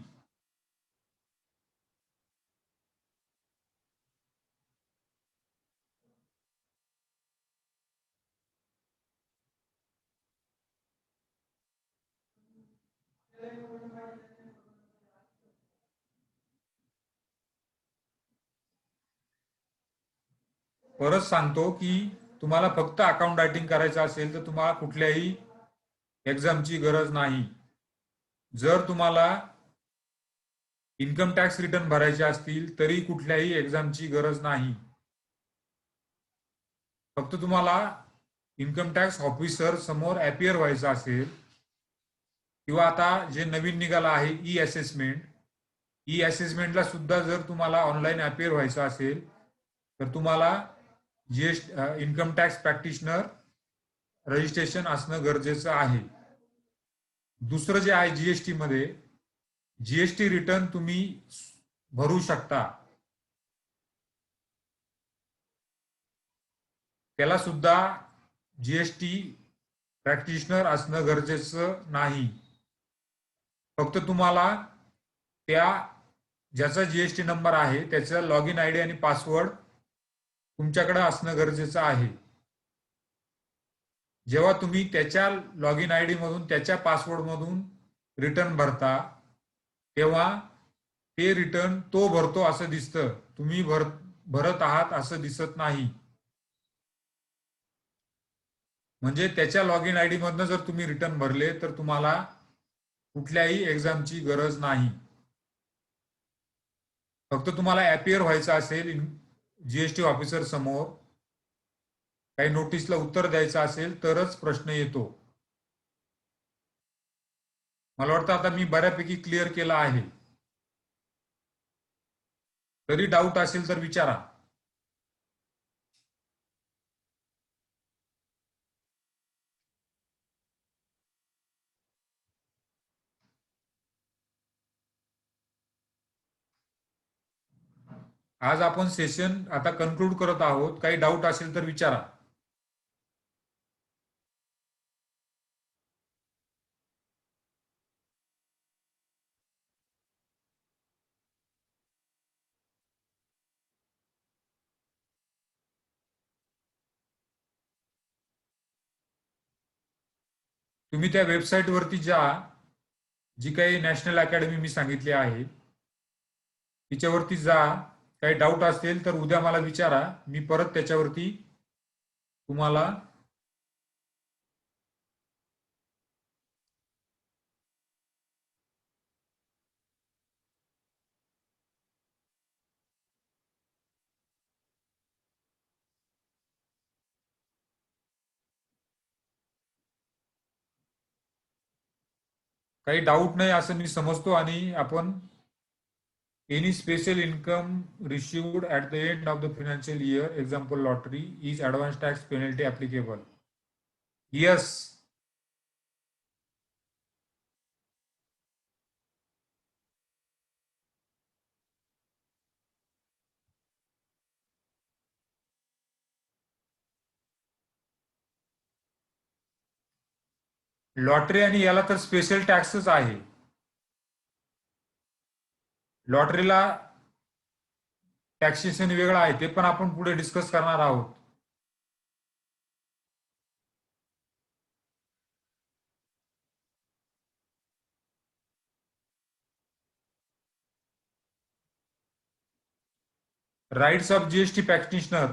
परत सांगतो की तुम्हाला फक्त अकाउंट रायटिंग करायचं असेल तर तुम्हाला कुठल्याही एक्झामची गरज नाही. जर तुम्हाला इन्कम टॅक्स रिटर्न भरायचे असतील तरी कुठल्याही एक्झामची गरज नाही. फक्त तुम्हाला इन्कम टॅक्स ऑफिसर समोर अपियर व्हायचं असेल, किंवा आता जे नवीन निघालं आहे ई असेसमेंट, ई असेसमेंटला सुद्धा जर तुम्हाला ऑनलाईन अपियर व्हायचं असेल तर तुम्हाला इन्कम टॅक्स प्रॅक्टिशनर रजिस्ट्रेशन असणं गरजेचं आहे. दुसरं जे आहे जीएसटी मध्ये, जीएसटी रिटर्न तुम्ही भरू शकता, त्याला सुद्धा जीएसटी प्रॅक्टिशनर असणं गरजेचं नाही. फक्त तुम्हाला त्या ज्याचा जीएसटी नंबर आहे त्याचा लॉग इन आयडी आणि पासवर्ड तुमच्याकडे असणं गरजेचं आहे. जेव्हा तुम्ही त्याच्या लॉग इन आयडी मधून त्याच्या पासवर्ड मधून रिटर्न भरता तेव्हा ते रिटर्न तो भरतो असं दिसतं, तुम्ही भरत आहात असं दिसत नाही. म्हणजे त्याच्या लॉग इन आयडी मधनं जर तुम्ही रिटर्न भरले तर तुम्हाला कुठल्याही एक्झामची गरज नाही. फक्त तुम्हाला अपियर व्हायचं असेल जीएसटी ऑफिसर समोर, काही नोटीसला उत्तर द्यायचं असेल तरच प्रश्न येतो. मला वाटतं आता मी बऱ्यापैकी क्लिअर केला आहे. तरी डाऊट असेल तर विचारा. आज आपण सेशन आता कन्क्लूड करत आहोत. काही डाऊट असेल तर विचारा. तुम्ही त्या वेबसाईट वरती जा, जी काही नॅशनल अकॅडमी मी सांगितली आहे तिच्यावरती जा. काही डाऊट असेल तर उद्या मला विचारा, मी परत त्याच्यावरती तुम्हाला काही डाऊट नाही असं मी समजतो. आणि आपण any special income received at the end of the financial year, example lottery, is advance tax penalty applicable? Yes. Lottery आणि याला तर स्पेशल टॅक्सच आहे. लॉटरीला टॅक्सेशन वेगळं आहे, ते पण आपण पुढे डिस्कस करणार आहोत. Rights of GST practitioner,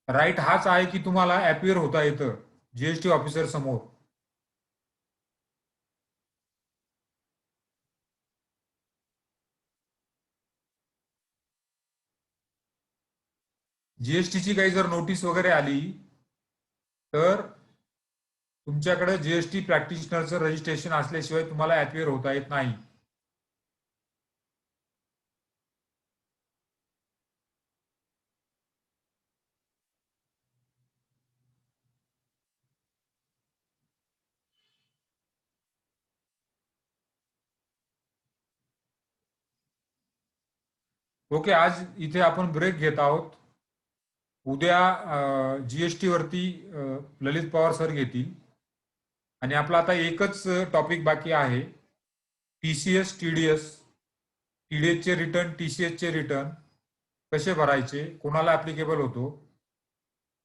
right हाच आहे की तुम्हाला अपियर होता येतं जीएसटी ऑफिसर समोर. जीएसटीची काही जर नोटीस वगैरे आली तर तुमच्याकडे जीएसटी प्रॅक्टिशनरचं रजिस्ट्रेशन असल्याशिवाय तुम्हाला अपियर होता येत नाही. ओके, आज इथे आपण ब्रेक घेत आहोत. उद्या जीएसटी वरती ललित पवार सर घेतील. आणि आपला आता एकच टॉपिक बाकी आहे, टीसीएस टीडीएस. टीडीएस चे रिटर्न, टीसीएस चे रिटर्न कसे भरायचे, कोणाला ऍप्लिकेबल होतो.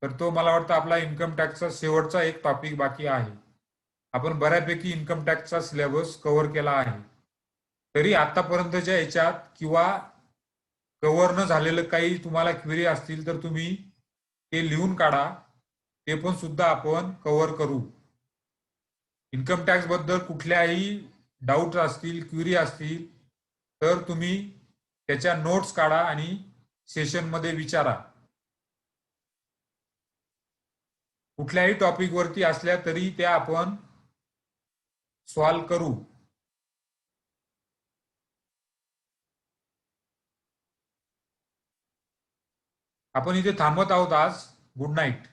तर तो मला वाटतं आपला इन्कम टॅक्सचा शेवटचा एक टॉपिक बाकी आहे. आपण बऱ्यापैकी इन्कम टॅक्सचा सिलेबस कव्हर केला आहे. तरी आतापर्यंतच्या याच्यात किंवा कव्हर न झालेलं काही तुम्हाला क्वेरी असतील तर तुम्ही ते लिहून काढा. ते पण सुद्धा आपण कव्हर करू. इन्कम टॅक्स बद्दल कुठल्याही डाऊट असतील, क्वेरी असतील तर तुम्ही त्याच्या नोट्स काढा आणि सेशनमध्ये विचारा. कुठल्याही टॉपिक वरती असल्या तरी त्या आपण सॉल्व करू. आपण इथे थांबत आहोत आज. Good night.